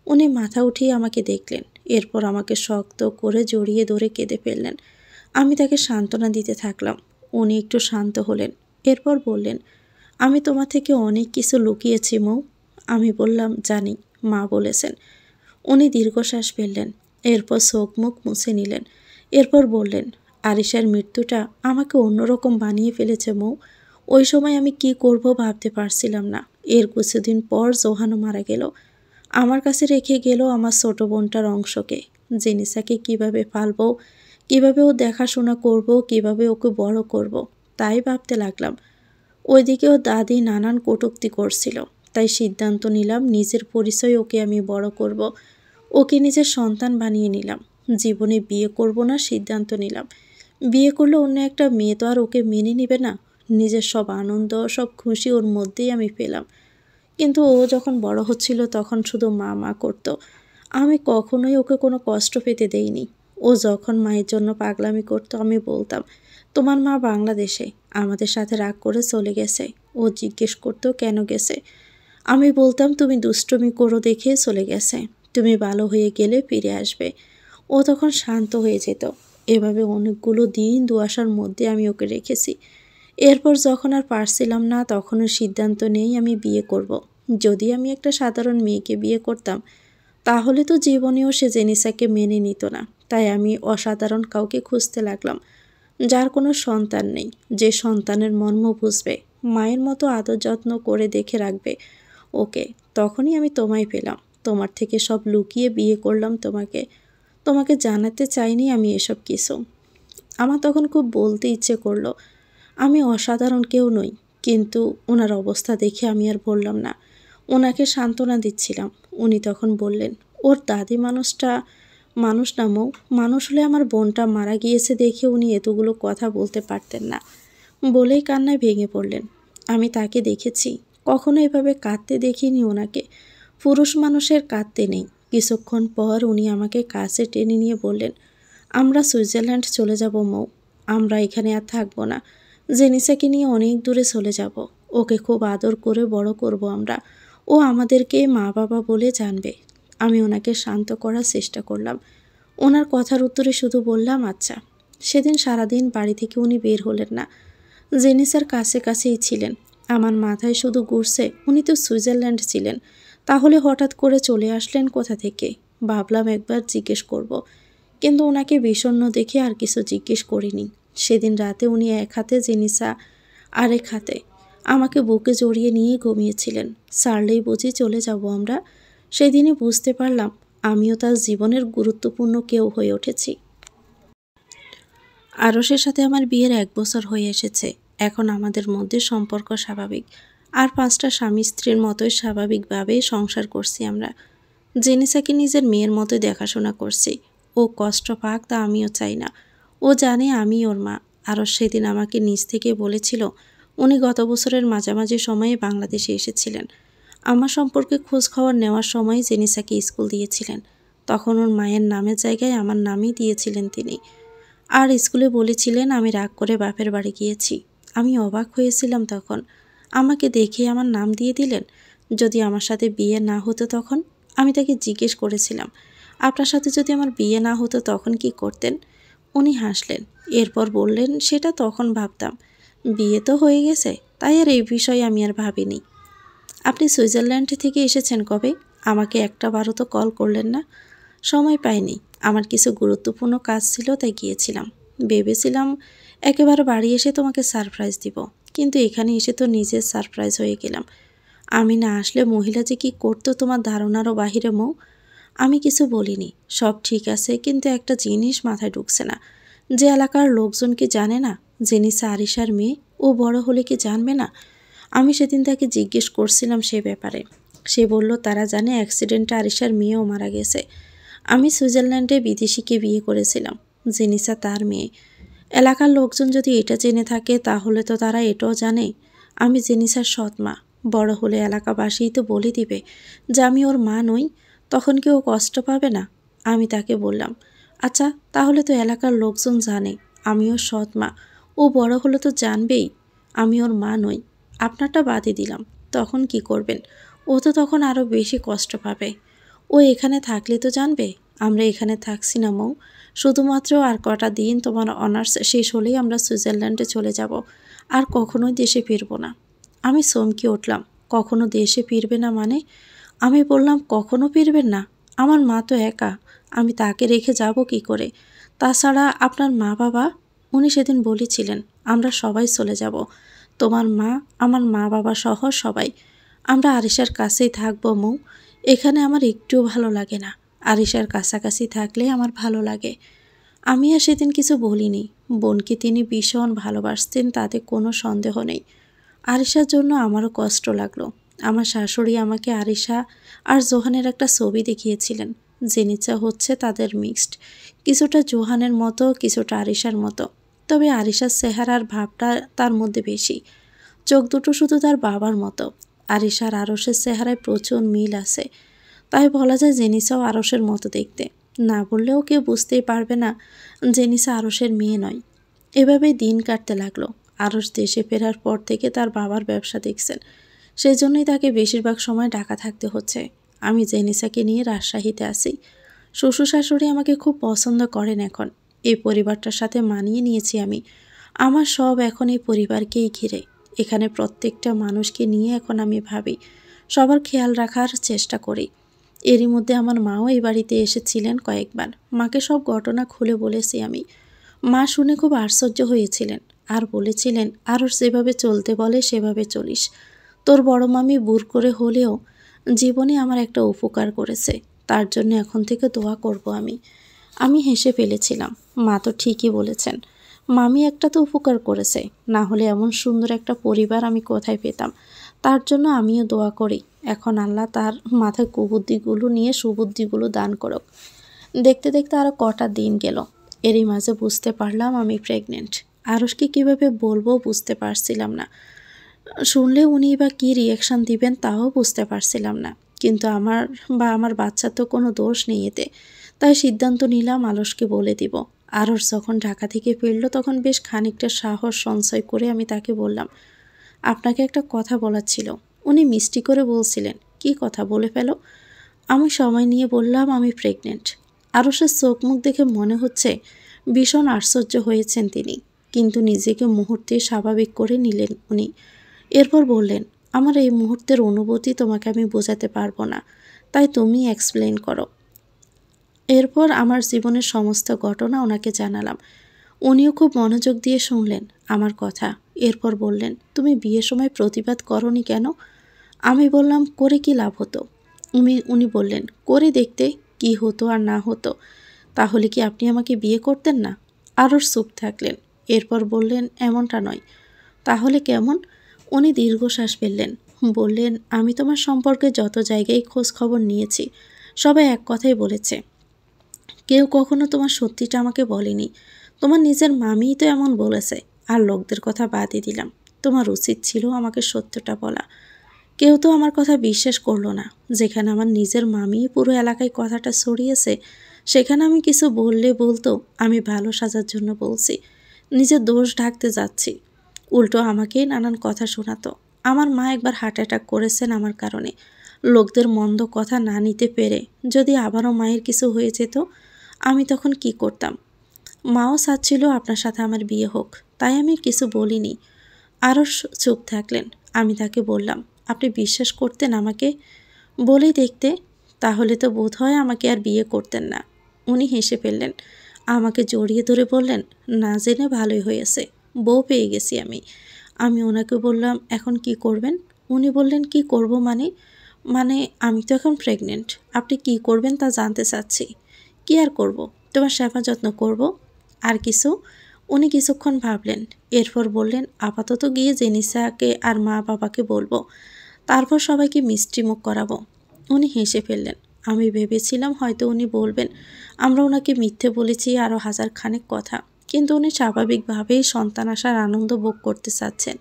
উনি মাথা উঠিয়ে আমাকে দেখলেন, এরপর আমাকে শক্ত করে জড়িয়ে ধরে কেঁদে ফেললেন। আমি তাকে সান্ত্বনা দিতে থাকলাম। উনি একটু শান্ত হলেন, এরপর বললেন, আমি তোমার থেকে অনেক কিছু লুকিয়েছি মৌ। আমি বললাম, জানি, মা বলেছেন। উনি দীর্ঘশ্বাস ফেললেন, এরপর চোখ মুখ মুছে নিলেন। এরপর বললেন, আরিশার মৃত্যুটা আমাকে অন্যরকম বানিয়ে ফেলেছে মৌ। ওই সময় আমি কি করব ভাবতে পারছিলাম না। এর কিছুদিন পর জোহানও মারা গেল। আমার কাছে রেখে গেল আমার ছোট বোনটার অংশকে। জেনিসাকে কিভাবে পালবো, কিভাবে ও দেখাশোনা করব, কিভাবে ওকে বড় করব, তাই ভাবতে লাগলাম। ওইদিকেও দাদি নানান কটূক্তি করছিল, তাই সিদ্ধান্ত নিলাম নিজের পরিচয় ওকে আমি বড় করব। ওকে নিজের সন্তান বানিয়ে নিলাম। জীবনে বিয়ে করব না সিদ্ধান্ত নিলাম। বিয়ে করলে অন্য একটা মেয়ে তো আর ওকে মেনে নেবে না। নিজের সব আনন্দ, সব খুশি ওর মধ্যেই আমি পেলাম। কিন্তু ও যখন বড় হচ্ছিল তখন শুধু মা মা করতো। আমি কখনোই ওকে কোনো কষ্ট পেতে দেইনি। ও যখন মায়ের জন্য পাগলামি করতো আমি বলতাম, তোমার মা বাংলাদেশে, আমাদের সাথে রাগ করে চলে গেছে। ও জিজ্ঞেস করতো কেন গেছে। আমি বলতাম তুমি দুষ্টুমি করো দেখে চলে গেছে, তুমি ভালো হয়ে গেলে ফিরে আসবে। ও তখন শান্ত হয়ে যেত। এভাবে অনেকগুলো দিন দুয়াশার মধ্যে আমি ওকে রেখেছি। এরপর যখন আর পারছিলাম না তখনও সিদ্ধান্ত নেই আমি বিয়ে করব। যদি আমি একটা সাধারণ মেয়েকে বিয়ে করতাম তাহলে তো জীবনেও সে জেনিসাকে মেনে নিত না। তাই আমি অসাধারণ কাউকে খুঁজতে লাগলাম, যার কোনো সন্তান নেই, যে সন্তানের মর্ম বুঝবে, মায়ের মতো আদর যত্ন করে দেখে রাখবে ওকে। তখনই আমি তোমায় পেলাম, তোমার থেকে সব লুকিয়ে বিয়ে করলাম তোমাকে। তোমাকে জানাতে চাইনি আমি এসব কিছু। আমার তখন খুব বলতে ইচ্ছে করলো আমি অসাধারণ কেউ নই, কিন্তু ওনার অবস্থা দেখে আমি আর বললাম না। ওনাকে সান্ত্বনা দিচ্ছিলাম। উনি তখন বললেন, ওর দাদি মানুষ না মৌ, মানুষ হলে আমার বোনটা মারা গিয়েছে দেখে উনি এতগুলো কথা বলতে পারতেন না। বলেই কান্নায় ভেঙে পড়লেন। আমি তাকে দেখেছি, কখনো এভাবে কাঁদতে দেখিনি ওনাকে। পুরুষ মানুষের কাঁদতে নেই। কিছুক্ষণ পর উনি আমাকে কাছে টেনে নিয়ে বললেন, আমরা সুইজারল্যান্ড চলে যাব মৌ, আমরা এখানে আর থাকবো না। জেনিসাকে নিয়ে অনেক দূরে চলে যাব। ওকে খুব আদর করে বড় করব আমরা। ও আমাদেরকে মা বাবা বলে জানবে। আমি ওনাকে শান্ত করার চেষ্টা করলাম। ওনার কথার উত্তরে শুধু বললাম আচ্ছা। সেদিন সারাদিন বাড়ি থেকে উনি বের হলেন না। জেনিসার কাছেই ছিলেন। আমার মাথায় শুধু ঘুরছে, উনি তো সুইজারল্যান্ড ছিলেন, তাহলে হঠাৎ করে চলে আসলেন কোথা থেকে? ভাবলাম একবার জিজ্ঞেস করব, কিন্তু ওনাকে বিষণ্ণ দেখে আর কিছু জিজ্ঞেস করিনি। সেদিন রাতে উনি এক হাতে জেনিসা, আরেক হাতে আমাকে বুকে জড়িয়ে নিয়ে ঘুমিয়েছিলেন। সারলেই বুঝি চলে যাব আমরা। সেদিনই বুঝতে পারলাম আমিও তার জীবনের গুরুত্বপূর্ণ কেউ হয়ে উঠেছি। আরশের সাথে আমার বিয়ের 1 বছর হয়ে এসেছে। এখন আমাদের মধ্যে সম্পর্ক স্বাভাবিক, আর 5টা স্বামী স্ত্রীর মতোই স্বাভাবিকভাবে সংসার করছি আমরা। জেনিসাকে নিজের মেয়ের মতোই দেখাশোনা করছি। ও কষ্ট পাক তা আমিও চাই না। ও জানে আমি ওর মা। আরশ সেদিন আমাকে নিজ থেকে বলেছিল উনি গত বছরের মাঝামাঝি সময়ে বাংলাদেশে এসেছিলেন। আমার সম্পর্কে খোঁজ খবর নেওয়ার সময় জেনিসাকে স্কুল দিয়েছিলেন। তখন ওর মায়ের নামের জায়গায় আমার নামই দিয়েছিলেন তিনি। আর স্কুলে বলেছিলেন আমি রাগ করে বাপের বাড়ি গিয়েছি। আমি অবাক হয়েছিলাম তখন। আমাকে দেখে আমার নাম দিয়ে দিলেন। যদি আমার সাথে বিয়ে না হতো তখন? আমি তাকে জিজ্ঞেস করেছিলাম, আপনার সাথে যদি আমার বিয়ে না হতো তখন কি করতেন? উনি হাসলেন। এরপর বললেন, সেটা তখন ভাবতাম, বিয়ে তো হয়ে গেছে, তাই আর এই বিষয়ে আমি আর ভাবিনি। আপনি সুইজারল্যান্ড থেকে এসেছেন কবে? আমাকে একটা বারও তো কল করলেন না। সময় পাইনি, আমার কিছু গুরুত্বপূর্ণ কাজ ছিল তাই গিয়েছিলাম। ভেবেছিলাম একেবারে বাড়ি এসে তোমাকে সারপ্রাইজ দিব, কিন্তু এখানে এসে তো নিজের সারপ্রাইজ হয়ে গেলাম। আমি না আসলে মহিলা যে কী করতো তোমার ধারণারও বাহিরে মৌ। আমি কিছু বলিনি, সব ঠিক আছে, কিন্তু একটা জিনিস মাথায় ঢুকছে না। যে এলাকার লোকজন কি জানে না জেনিসা আরিশার মেয়ে? ও বড় হলে কি জানবে না? আমি সেদিন তাকে জিজ্ঞেস করছিলাম সে ব্যাপারে। সে বলল তারা জানে অ্যাক্সিডেন্টে আরিশার মেয়েও মারা গেছে। আমি সুইজারল্যান্ডে বিদেশিকে বিয়ে করেছিলাম, জেনিসা তার মেয়ে। এলাকার লোকজন যদি এটা জেনে থাকে তাহলে তো তারা এটাও জানে আমি জেনিসার সৎ মা। বড় হলে এলাকাবাসীই তো বলে দিবে যে আমি ওর মা নই, তখন কি ও কষ্ট পাবে না? আমি তাকে বললাম, আচ্ছা তাহলে তো এলাকার লোকজন জানে আমি ওর সৎ মা, ও বড় হলে তো জানবেই আমি ওর মা নই। আপনারটা বাদই দিলাম, তখন কি করবেন? ও তো তখন আরও বেশি কষ্ট পাবে। ও এখানে থাকলে তো জানবে। আমরা এখানে থাকছি না মৌ, শুধুমাত্র আর কটা দিন তোমার অনার্স শেষ হলেই আমরা সুইজারল্যান্ডে চলে যাব, আর কখনোই দেশে ফিরব না। আমি চমকে উঠলাম, কখনো দেশে ফিরবে না মানে? আমি বললাম, কখনো ফিরবেন না? আমার মা তো একা, আমি তাকে রেখে যাব কি করে? তাছাড়া আপনার মা বাবা? উনি সেদিন বলেছিলেন আমরা সবাই চলে যাব, তোমার মা, আমার মা বাবা সহ সবাই। আমরা আরিশার কাছেই থাকবো মৌ। এখানে আমার একটুও ভালো লাগে না, আরিশার কাছাকাছি থাকলে আমার ভালো লাগে। আমি আর সেদিন কিছু বলিনি। বোনকে তিনি ভীষণ ভালোবাসতেন, তাতে কোনো সন্দেহ নেই। আরিশার জন্য আমারও কষ্ট লাগলো। আমার শাশুড়ি আমাকে আরিশা আর জোহানের একটা ছবি দেখিয়েছিলেন। জেনিসা হচ্ছে তাদের মিক্সড, কিছুটা জোহানের মতো, কিছুটা আরিশার মতো। তবে আরিশার চেহারার ভাবটা তার মধ্যে বেশি। চোখ দুটো শুধু তার বাবার মতো। আরিশার আরশের চেহারায় প্রচুর মিল আছে, তাই বলা যায় জেনিসাও আরশের মতো দেখতে। না বললেও কেউ বুঝতেই পারবে না জেনিসা আরশের মেয়ে নয়। এভাবেই দিন কাটতে লাগলো। আরশ দেশে ফেরার পর থেকে তার বাবার ব্যবসা দেখছেন, সেই জন্যই তাকে বেশিরভাগ সময় ঢাকা থাকতে হচ্ছে। আমি জেনিসাকে নিয়ে রাজশাহীতে আসি। শ্বশুর শাশুড়ি আমাকে খুব পছন্দ করেন এখন। এই পরিবারটার সাথে মানিয়ে নিয়েছি আমি। আমার সব এখন এই পরিবারকেই ঘিরে। এখানে প্রত্যেকটা মানুষকে নিয়ে এখন আমি ভাবি, সবার খেয়াল রাখার চেষ্টা করি। এরই মধ্যে আমার মাও এই বাড়িতে এসেছিলেন কয়েকবার। মাকে সব ঘটনা খুলে বলেছি আমি। মা শুনে খুব আশ্চর্য হয়েছিলেন আর বলেছিলেন, আরও যেভাবে চলতে বলে সেভাবে চলিস। তোর বড় মামি বুড় করে হলেও জীবনে আমার একটা উপকার করেছে, তার জন্য এখন থেকে দোয়া করব আমি। আমি হেসে ফেলেছিলাম। মা তো ঠিকই বলেছেন, মামি একটা তো উপকার করেছে, না হলে এমন সুন্দর একটা পরিবার আমি কোথায় পেতাম। তার জন্য আমিও দোয়া করি, এখন আল্লাহ তার মাথায় কুবুদ্ধিগুলো নিয়ে সুবুদ্ধিগুলো দান করুক। দেখতে দেখতে আরও কটা দিন গেল। এরই মাঝে বুঝতে পারলাম আমি প্রেগনেন্ট। আরশকে কীভাবে বলবো বুঝতে পারছিলাম না। শুনলে উনি বা কী রিয়াকশান দিবেন তাও বুঝতে পারছিলাম না। কিন্তু আমার বাচ্চার তো কোনো দোষ নেই এতে। তাই সিদ্ধান্ত নিলাম আরশকে বলে দিব। আরশ যখন ঢাকা থেকে ফিরল তখন বেশ খানিকটা সাহস সঞ্চয় করে আমি তাকে বললাম, আপনাকে একটা কথা বলার ছিল। উনি মিষ্টি করে বলছিলেন, কী কথা বলে ফেলো। আমি সময় নিয়ে বললাম, আমি প্রেগনেন্ট। আরশের চোখ মুখ দেখে মনে হচ্ছে ভীষণ আশ্চর্য হয়েছেন তিনি, কিন্তু নিজেকে মুহূর্তে স্বাভাবিক করে নিলেন উনি। এরপর বললেন, আমার এই মুহূর্তের অনুভূতি তোমাকে আমি বোঝাতে পারবো না, তাই তুমি এক্সপ্লেন করো। এরপর আমার জীবনের সমস্ত ঘটনা ওনাকে জানালাম। উনিও খুব মনোযোগ দিয়ে শুনলেন আমার কথা। এরপর বললেন, তুমি বিয়ের সময় প্রতিবাদ করনি কেন? আমি বললাম, করে কি লাভ হতো? উনি বললেন, করে দেখতে কি হতো আর না হতো। তাহলে কি আপনি আমাকে বিয়ে করতেন না? আরও চুপ থাকলেন। এরপর বললেন, এমনটা নয়। তাহলে কেমন? উনি দীর্ঘশ্বাস ফেললেন। বললেন, আমি তোমার সম্পর্কে যত জায়গায় খোঁজ খবর নিয়েছি, সবাই এক কথাই বলেছে, কেউ কখনো তোমার সত্যিটা আমাকে বলেনি। তোমার নিজের মামিই তো এমন বলেছে। আর লোকদের কথা বাদই দিলাম, তোমার উচিত ছিল আমাকে সত্যটা বলা। কেউ তো আমার কথা বিশ্বাস করলো না। যেখানে আমার নিজের মামিই পুরো এলাকায় কথাটা ছড়িয়েছে, সেখানে আমি কিছু বললে বলতো আমি ভালো সাজার জন্য বলছি, নিজের দোষ ঢাকতে যাচ্ছি। উল্টো আমাকেই নানান কথা শোনাতো। আমার মা একবার হার্ট অ্যাটাক করেছেন আমার কারণে। লোকদের মন্দ কথা না নিতে পেরে যদি আবারও মায়ের কিছু হয়ে যেত, আমি তখন কি করতাম? মাও চাচ্ছিল আপনার সাথে আমার বিয়ে হোক, তাই আমি কিছু বলিনি। আরও চুপ থাকলেন। আমি তাকে বললাম, আপনি বিশ্বাস করতেন আমাকে? বলেই দেখতে। তাহলে তো বোধ হয় আমাকে আর বিয়ে করতেন না। উনি হেসে ফেললেন। আমাকে জড়িয়ে ধরে বললেন, না জেনে ভালোই হয়েছে, বউ পেয়ে গেছি আমি। আমি ওনাকে বললাম, এখন কি করবেন? উনি বললেন, কি করব মানে? মানে আমি তো এখন প্রেগনেন্ট, আপনি কি করবেন তা জানতে চাচ্ছি। কি আর করব, তোমার সেবা যত্ন করব। আর কিছু? উনি কিছুক্ষণ ভাবলেন। এরপর বললেন, আপাতত গিয়ে জেনিসাকে আর মা বাবাকে বলবো, তারপর সবাইকে মিষ্টি মুখ করাবো। উনি হেসে ফেললেন। আমি ভেবেছিলাম হয়তো উনি বলবেন আমরা ওনাকে মিথ্যে বলেছি আরও হাজার খানেক কথা, কিন্তু উনি স্বাভাবিকভাবেই সন্তান আসার আনন্দ ভোগ করতে চাচ্ছেন।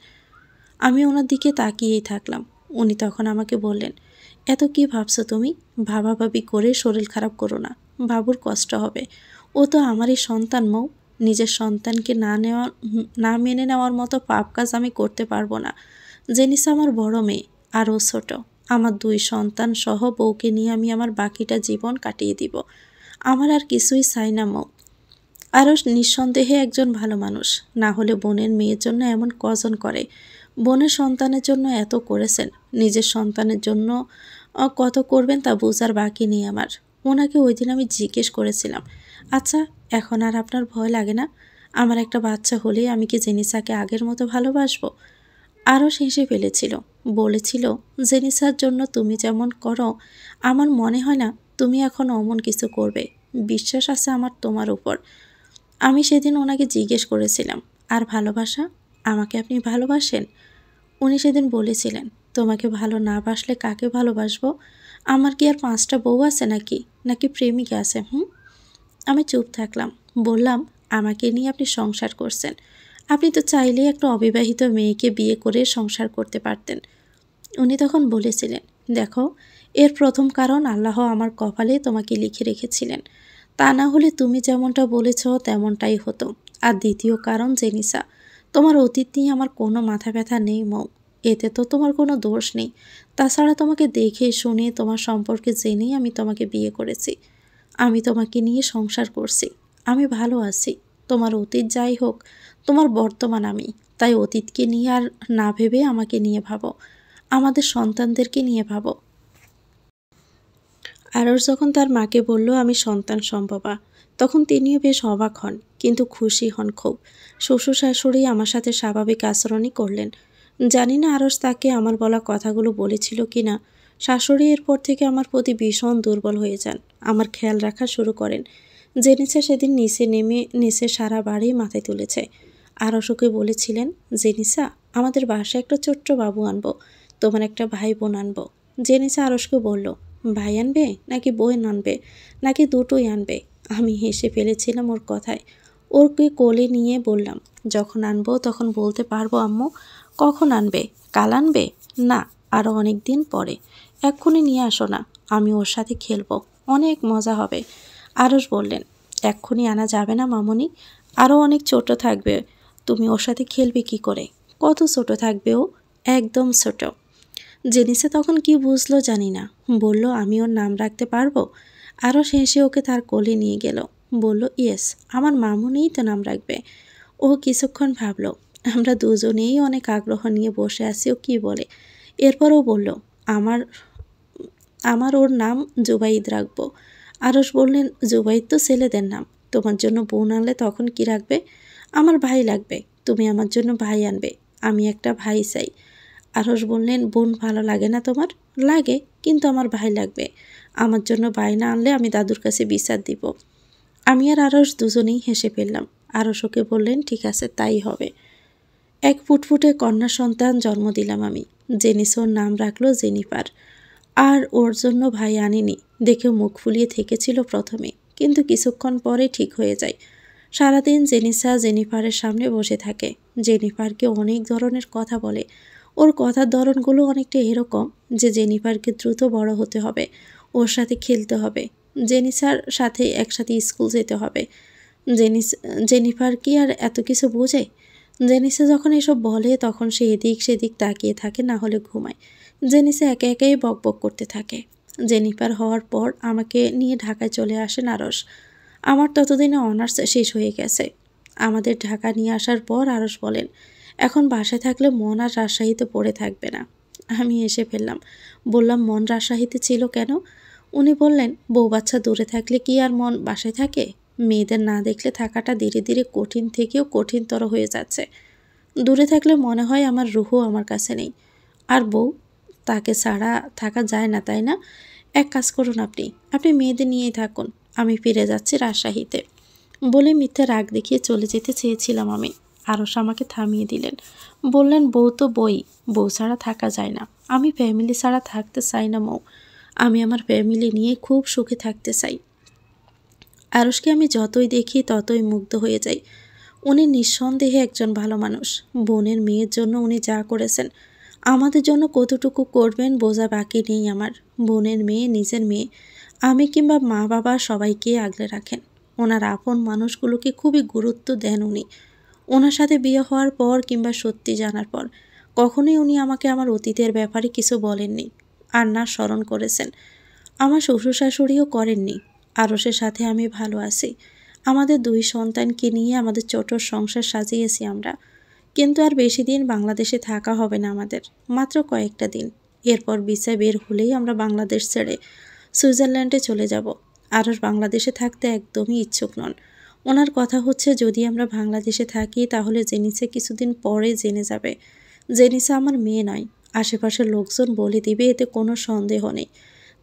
আমি ওনার দিকে তাকিয়েই থাকলাম। উনি তখন আমাকে বললেন, এত কি ভাবছো তুমি? ভাবাভাবি করে শরীর খারাপ করো না, বাবুর কষ্ট হবে। ও তো আমারই সন্তান মৌ। নিজের সন্তানকে না মেনে নেওয়ার মতো পাপ কাজ আমি করতে পারবো না। জেনিস আমার বড় মেয়ে, আর ও ছোট। আমার 2 সন্তান সহ বউকে নিয়ে আমি আমার বাকিটা জীবন কাটিয়ে দিব। আমার আর কিছুই চাই না মৌ। আরও নিঃসন্দেহে একজন ভালো মানুষ, না হলে বোনের মেয়ের জন্য এমন কজন করে। বোনের সন্তানের জন্য এত করেছেন, নিজের সন্তানের জন্য কত করবেন তা বোঝার বাকি নেই আমার। ওনাকে ওই দিন আমি জিজ্ঞেস করেছিলাম, আচ্ছা এখন আর আপনার ভয় লাগে না? আমার একটা বাচ্চা হলেই আমি কি জেনিসাকে আগের মতো ভালোবাসবো? আরও হেসে ফেলেছিল। বলেছিল, জেনিসার জন্য তুমি যেমন করো, আমার মনে হয় না তুমি এখন অমন কিছু করবে। বিশ্বাস আছে আমার তোমার উপর। আমি সেদিন ওনাকে জিজ্ঞেস করেছিলাম, আর ভালোবাসা, আমাকে আপনি ভালোবাসেন? উনি সেদিন বলেছিলেন, তোমাকে ভালো না বাসলে কাকে ভালোবাসবো? আমার কি আর 5টা বউ আছে নাকি, নাকি প্রেমিকা আছে? আমি চুপ থাকলাম। বললাম, আমাকে নিয়ে আপনি সংসার করছেন। আপনি তো চাইলেই একটা অবিবাহিত মেয়েকে বিয়ে করে সংসার করতে পারতেন। উনি তখন বলেছিলেন, দেখো, এর প্রথম কারণ আল্লাহ আমার কপালে তোমাকে লিখে রেখেছিলেন, তা না হলে তুমি যেমনটা বলেছ তেমনটাই হতো। আর দ্বিতীয় কারণ জেনিসা, তোমার অতীত নিয়ে আমার কোনো মাথা ব্যথা নেই মৌ। এতে তো তোমার কোনো দোষ নেই। তাছাড়া তোমাকে দেখে শুনে তোমার সম্পর্কে জেনেই আমি তোমাকে বিয়ে করেছি। আমি তোমাকে নিয়ে সংসার করছি, আমি ভালো আছি। তোমার অতীত যাই হোক, তোমার বর্তমান আমি। তাই অতীতকে নিয়ে আর না ভেবে আমাকে নিয়ে ভাবো, আমাদের সন্তানদেরকে নিয়ে ভাবো। আরস যখন তার মাকে বলল আমি সন্তান সম্ভবা, তখন তিনিও বেশ অবাক হন, কিন্তু খুশি হন খুব। শ্বশুর শাশুড়ি আমার সাথে স্বাভাবিক আচরণই করলেন। জানি না আরস তাকে আমার বলা কথাগুলো বলেছিল কিনা। শাশুড়ি এরপর থেকে আমার প্রতি ভীষণ দুর্বল হয়ে যান, আমার খেয়াল রাখা শুরু করেন। জেনিসা সেদিন নিচে নেমে নিচে সারা বাড়ি মাথায় তুলেছে। আরস ওকে বলেছিলেন, জেনিসা, আমাদের বাসায় একটা ছোট্ট বাবু আনবো, তোমার একটা ভাই বোন আনবো। জেনিসা আরসকে বলল, ভাই আনবে নাকি বোন আনবে, নাকি দুটোই আনবে? আমি হেসে ফেলেছিলাম ওর কথায়। ওকে কোলে নিয়ে বললাম, যখন আনবো তখন বলতে পারবো আম্মু। কখন আনবে? কাল আনবে? না, আরও অনেক দিন পরে। এক্ষুনি নিয়ে আসো না, আমি ওর সাথে খেলবো, অনেক মজা হবে। আরস বললেন, এক্ষুনি আনা যাবে না মামুনি, আরও অনেক ছোট থাকবে, তুমি ওর সাথে খেলবে কি করে? কত ছোট থাকবে ও? একদম ছোট। জেনিসা তখন কি বুঝলো জানি না, বলল, আমি ওর নাম রাখতে পারবো? আরও হেসে ওকে তার কোলে নিয়ে গেল, বলল, ইয়েস, আমার মামুনিই তো নাম রাখবে। ও কিছুক্ষণ ভাবলো। আমরা দুজনেই অনেক আগ্রহ নিয়ে বসে আছি ও কী বলে। এরপর ও বলল, আমার আমার ওর নাম জুবাইদ রাখবো। আরস বললেন, জুবাইদ তো ছেলেদের নাম, তোমার জন্য বোন আনলে তখন কি রাখবে? আমার ভাই লাগবে, তুমি আমার জন্য ভাই আনবে, আমি একটা ভাই চাই। আরস বললেন, বোন ভালো লাগে না তোমার? লাগে, কিন্তু আমার ভাই লাগবে। আমার জন্য ভাই না আনলে আমি দাদুর কাছে বিচার দিব। আমি আর আরস দুজনেই হেসে ফেললাম। আরস ওকে বললেন, ঠিক আছে, তাই হবে। এক ফুটফুটে কন্যা সন্তান জন্ম দিলাম আমি। জেনিসোর নাম রাখলো জেনিফার। আর ওর জন্য ভাই আনিনি দেখে মুখ ফুলিয়ে থেকেছিল প্রথমে, কিন্তু কিছুক্ষণ পরে ঠিক হয়ে যায়। সারাদিন জেনিসা জেনিফারের সামনে বসে থাকে, জেনিফারকে অনেক ধরনের কথা বলে। ওর কথার ধরনগুলো অনেকটা এরকম যে জেনিফারকে দ্রুত বড় হতে হবে, ওর সাথে খেলতে হবে, জেনিসার সাথে একসাথে স্কুল যেতে হবে। জেনিফার কি আর এত কিছু বোঝে? জেনিসা যখন এসব বলে তখন সে এদিক সেদিক তাকিয়ে থাকে, না হলে ঘুমায়। জেনিসা একে একাই বকবক করতে থাকে। জেনিফার হওয়ার পর আমাকে নিয়ে ঢাকায় চলে আসেন আরস। আমার ততদিনে অনার্স শেষ হয়ে গেছে। আমাদের ঢাকা নিয়ে আসার পর আরস বলেন, এখন বাসায় থাকলে মন আর রাজশাহীতে পড়ে থাকবে না। আমি এসে ফেললাম, বললাম, মন রাজশাহীতে ছিল কেন? উনি বললেন, বউ বাচ্চা দূরে থাকলে কি আর মন বাসায় থাকে? মেয়েদের না দেখলে থাকাটা ধীরে ধীরে কঠিন থেকেও কঠিনতর হয়ে যাচ্ছে। দূরে থাকলে মনে হয় আমার রুহও আমার কাছে নেই। আর বউ, তাকে ছাড়া থাকা যায় না, তাই না? এক কাজ করুন, আপনি আপনি মেয়েদের নিয়েই থাকুন, আমি ফিরে যাচ্ছি রাজশাহীতে। বলে মিথ্যা রাগ দেখিয়ে চলে যেতে চেয়েছিলাম আমি। আরস আমাকে থামিয়ে দিলেন, বললেন, বউ তো বই, বউ ছাড়া থাকা যায় না। আমি ফ্যামিলি ছাড়া থাকতে চাই না মৌ, আমি আমার ফ্যামিলি নিয়ে খুব সুখে থাকতে চাই। আরসকে আমি যতই দেখি ততই মুগ্ধ হয়ে যাই। উনি নিঃসন্দেহে একজন ভালো মানুষ। বোনের মেয়ের জন্য উনি যা করেছেন, আমাদের জন্য কতটুকু করবেন বোঝা বাকি নেই আমার। বোনের মেয়ে নিজের মেয়ে, আমি কিংবা মা বাবা সবাইকে আগলে রাখেন। ওনার আপন মানুষগুলোকে খুবই গুরুত্ব দেন উনি। ওনার সাথে বিয়ে হওয়ার পর কিংবা সত্যি জানার পর কখনোই উনি আমাকে আমার অতীতের ব্যাপারে কিছু বলেননি, আর না স্মরণ করেছেন। আমার শ্বশুর শাশুড়িও করেননি। আরসের সাথে আমি ভালো আছি। আমাদের দুই সন্তানকে নিয়ে আমাদের ছোট সংসার সাজিয়েছি আমরা। কিন্তু আর বেশি দিন বাংলাদেশে থাকা হবে না আমাদের, মাত্র কয়েকটা দিন। এরপর ভিসা বের হলেই আমরা বাংলাদেশ ছেড়ে সুইজারল্যান্ডে চলে যাব। আরস বাংলাদেশে থাকতে একদমই ইচ্ছুক নন। ওনার কথা হচ্ছে, যদি আমরা বাংলাদেশে থাকি তাহলে জেনিসা কিছুদিন পরে জেনে যাবে। জেনিসা আমার মেয়ে নয়, আশেপাশের লোকজন বলে দিবে, এতে কোনো সন্দেহ নেই।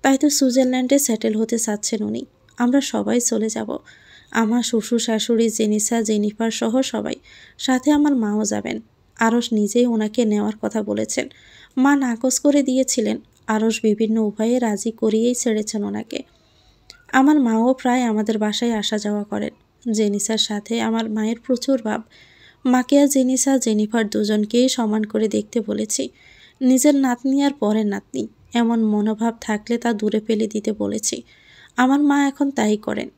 তাই তো সুইজারল্যান্ডে সেটেল হতে চাচ্ছেন উনি। আমরা সবাই চলে যাব, আমার শ্বশুর শাশুড়ি, জেনিসা, জেনিফার সহ সবাই, সাথে আমার মাও যাবেন। আরস নিজেই ওনাকে নেওয়ার কথা বলেছেন। মা নাকচ করে দিয়েছিলেন। আরস বিভিন্ন উপায়ে রাজি করিয়েই ছেড়েছেন ওনাকে। আমার মাও প্রায় আমাদের বাসায় আসা যাওয়া করেন। জেনিসার সাথে আমার মায়ের প্রচুর ভাব। মাকে আর জেনিসা, জেনিফার দুজনকেই সমান করে দেখতে বলেছি। নিজের নাতনি আর পরের নাতনি এমন মনোভাব থাকলে তা দূরে ফেলে দিতে বলেছি। আমার মা এখন তাই করেন।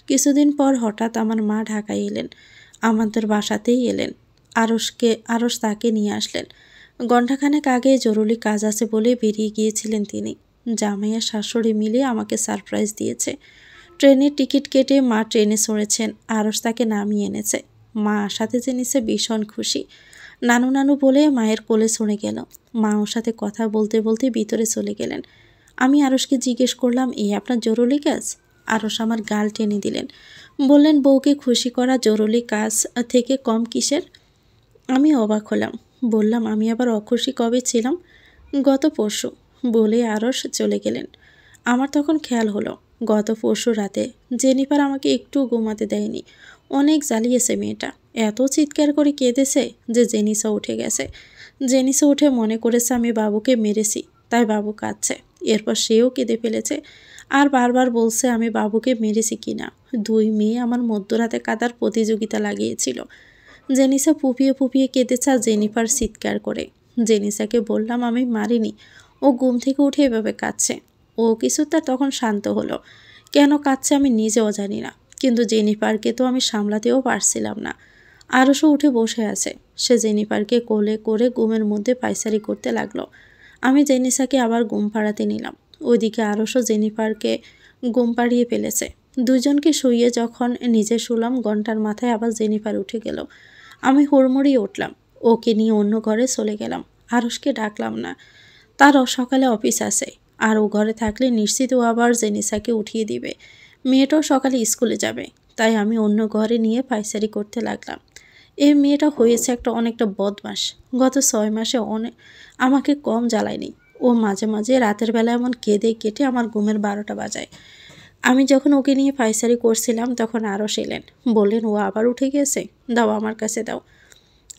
কিছুদিন পর হঠাৎ আমার মা ঢাকায় এলেন, আমাদের বাসাতেই এলেন। আরস তাকে নিয়ে আসলেন। ঘণ্টাখানেক আগে জরুরি কাজ আছে বলে বেরিয়ে গিয়েছিলেন তিনি। জামাই আর শাশুড়ি মিলে আমাকে সারপ্রাইজ দিয়েছে। ট্রেনের টিকিট কেটে মা ট্রেনে চড়েছেন, আরস তাকে নামিয়ে এনেছে। মা আসাতে জেনেছে ভীষণ খুশি। নানু নানু বলে মায়ের কোলে চড়ে গেল। মা ওর সাথে কথা বলতে বলতে ভিতরে চলে গেলেন। আমি আরশকে জিজ্ঞেস করলাম, এই আপনার জরুরি কাজ? আরশ আমার গাল টেনে দিলেন, বললেন, বউকে খুশি করা জরুরি কাজ থেকে কম কিসের? আমি অবাক হলাম, বললাম, আমি আবার অখুশি কবে ছিলাম? গত পরশু, বলে আরশ চলে গেলেন। আমার তখন খেয়াল হলো, গত পরশু রাতে জেনিফার আমাকে একটু ঘুমাতে দেয়নি। অনেক জ্বালিয়েছে মেয়েটা, এত চিৎকার করে কেঁদেছে যে জেনিসা উঠে গেছে। জেনিসা উঠে মনে করেছে আমি বাবুকে মেরেছি, তাই বাবু কাঁদছে। এরপর সেও কেঁদে ফেলেছে আর বারবার বলছে আমি বাবুকে মেরেছি কিনা। দুই মেয়ে আমার মধ্যরাতে কাঁদার প্রতিযোগিতা লাগিয়েছিল। জেনিসা ফুপিয়ে ফুপিয়ে কেঁদেছে আর জেনিফার চিৎকার করে। জেনিসাকে বললাম আমি মারিনি, ও ঘুম থেকে উঠে এভাবে কাঁদছে। ও কিছুটা তখন শান্ত হলো। কেন কাঁদছে আমি নিজেও জানি না, কিন্তু জেনিফারকে তো আমি সামলাতেও পারছিলাম না। আরশও উঠে বসে আছে, সে জেনিফারকে কোলে করে ঘুমের মধ্যে পায়চারি করতে লাগলো। আমি জেনিসাকে আবার ঘুম পাড়াতে নিলাম। ওইদিকে আরশও জেনিফারকে ঘুম পাড়িয়ে ফেলেছে। দুজনকে শুইয়ে যখন নিজে শুলাম, ঘন্টার মাথায় আবার জেনিফার উঠে গেল। আমি হুড়মুড়িয়ে উঠলাম, ওকে নিয়ে অন্য ঘরে চলে গেলাম। আরশকে ডাকলাম না, তার সকালে অফিস আছে, আর ও ঘরে থাকলে নিশ্চিত ও আবার জেনিসাকে উঠিয়ে দিবে। মেয়েটাও সকালে স্কুলে যাবে, তাই আমি অন্য ঘরে নিয়ে পায়চারি করতে লাগলাম। এই মেয়েটা হয়েছে অনেকটা বদমাস। গত 6 মাসে আমাকে কম জ্বালায়নি। ও মাঝে মাঝে রাতের বেলা এমন কেঁদে কেটে আমার ঘুমের 12টা বাজায়। আমি যখন ওকে নিয়ে পায়চারি করছিলাম তখন আরশ এলেন, বললেন, ও আবার উঠে গেছে, দাও আমার কাছে দাও।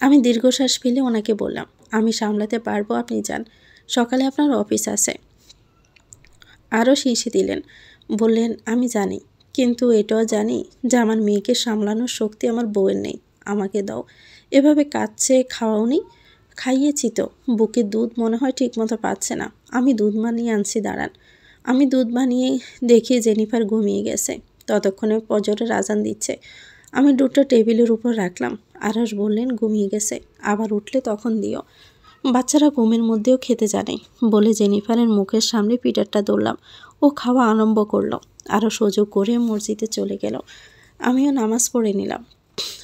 আমি দীর্ঘশ্বাস ফেলে ওনাকে বললাম, আমি সামলাতে পারবো, আপনি যান, সকালে আপনার অফিস আছে। আরও শিশি দিলেন, বললেন, আমি জানি, কিন্তু এটাও জানি যে আমার মেয়েকে সামলানোর শক্তি আমার বউয়ের নেই, আমাকে দাও। এভাবে কাঁদছে, খাওয়াওনি? খাইয়েছি তো, বুকে দুধ মনে হয় ঠিকমতো পাচ্ছে না, আমি দুধ বানিয়ে আনছি, দাঁড়ান। আমি দুধ বানিয়ে দেখি জেনিফার ঘুমিয়ে গেছে। ততক্ষণে ফজরের আজান দিচ্ছে। আমি দুধটা টেবিলের উপর রাখলাম। আরশ বললেন, ঘুমিয়ে গেছে, আবার উঠলে তখন দিও। বাচ্চারা ঘুমের মধ্যেও খেতে জানে, বলে জেনিফারের মুখের সামনে পিঠারটা ধরলাম। ও খাওয়া আরম্ভ করলো। আরও সুযোগ করে মসজিদে চলে গেল। আমিও নামাজ পড়ে নিলাম।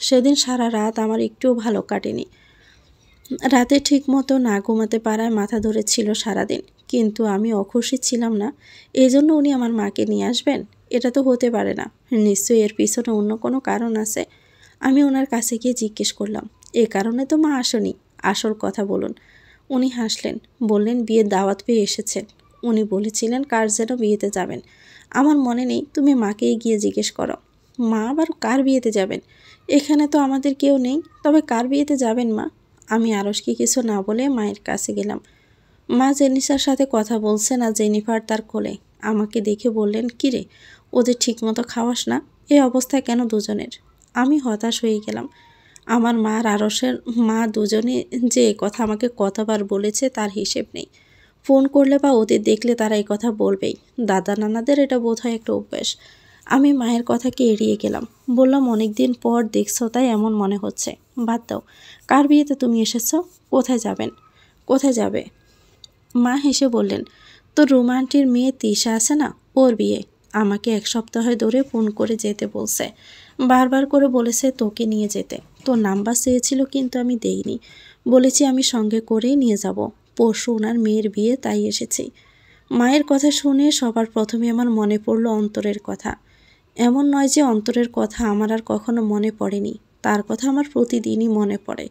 সেদিন সারা রাত আমার একটুও ভালো কাটেনি। রাতে ঠিক মতো না ঘুমাতে পারায় মাথা ধরেছিল সারাদিন, কিন্তু আমি অখুশি ছিলাম না। এই জন্য উনি আমার মাকে নিয়ে আসবেন? এটা তো হতে পারে না, নিশ্চয়ই এর পিছনে অন্য কোনো কারণ আছে। আমি ওনার কাছে গিয়ে জিজ্ঞেস করলাম, এ কারণে তো মা আসেনি, আসল কথা বলুন। উনি হাসলেন, বললেন, বিয়ের দাওয়াত পেয়ে এসেছেন। উনি বলেছিলেন কার যেন বিয়েতে যাবেন। আমার মনে নেই, তুমি মাকেই গিয়ে জিজ্ঞেস করো। মা আবার কার বিয়েতে যাবেন? এখানে তো আমাদের কেউ নেই, তবে কার বিয়েতে যাবেন মা? আমি আরশকে কিছু না বলে মায়ের কাছে গেলাম। মা জেনিসার সাথে কথা বলছেন আর জেনিফার তার কোলে। আমাকে দেখে বললেন, কিরে, ওদের ঠিকমতো খাওয়াস না? এই অবস্থা কেন দুজনের? আমি হতাশ হয়ে গেলাম। আমার মা আর আরশের মা দুজনে যে কথা আমাকে কতবার বলেছে তার হিসেব নেই। ফোন করলে বা ওদের দেখলে তারা এই কথা বলবেই। দাদা নানাদের এটা বোধহয় একটা অভ্যাস। আমি মায়ের কথাকে এড়িয়ে গেলাম। বললাম, অনেক দিন পর দেখছো তাই এমন মনে হচ্ছে। বাদ দাও, কার বিয়েতে তুমি এসেছো? কোথায় যাবেন? কোথায় যাবে? মা হেসে বললেন, তোর রোমান্টির মেয়ে তিশা আছে না, ওর বিয়ে। আমাকে 1 সপ্তাহ ধরে ফোন করে যেতে বলছে, বারবার করে বলেছে তোকে নিয়ে যেতে। তোর নাম্বার চেয়েছিল, কিন্তু আমি দেইনি। বলেছি আমি সঙ্গে করেই নিয়ে যাব। পরশু ওনার মেয়ের বিয়ে, তাই এসেছি। মায়ের কথা শুনে সবার প্রথমে আমার মনে পড়ল অন্তরের কথা। এমন নয় যে অন্তরের কথা আমার আর কখনো মনে পড়েনি, তার কথা আমার প্রতিদিনই মনে পড়ে।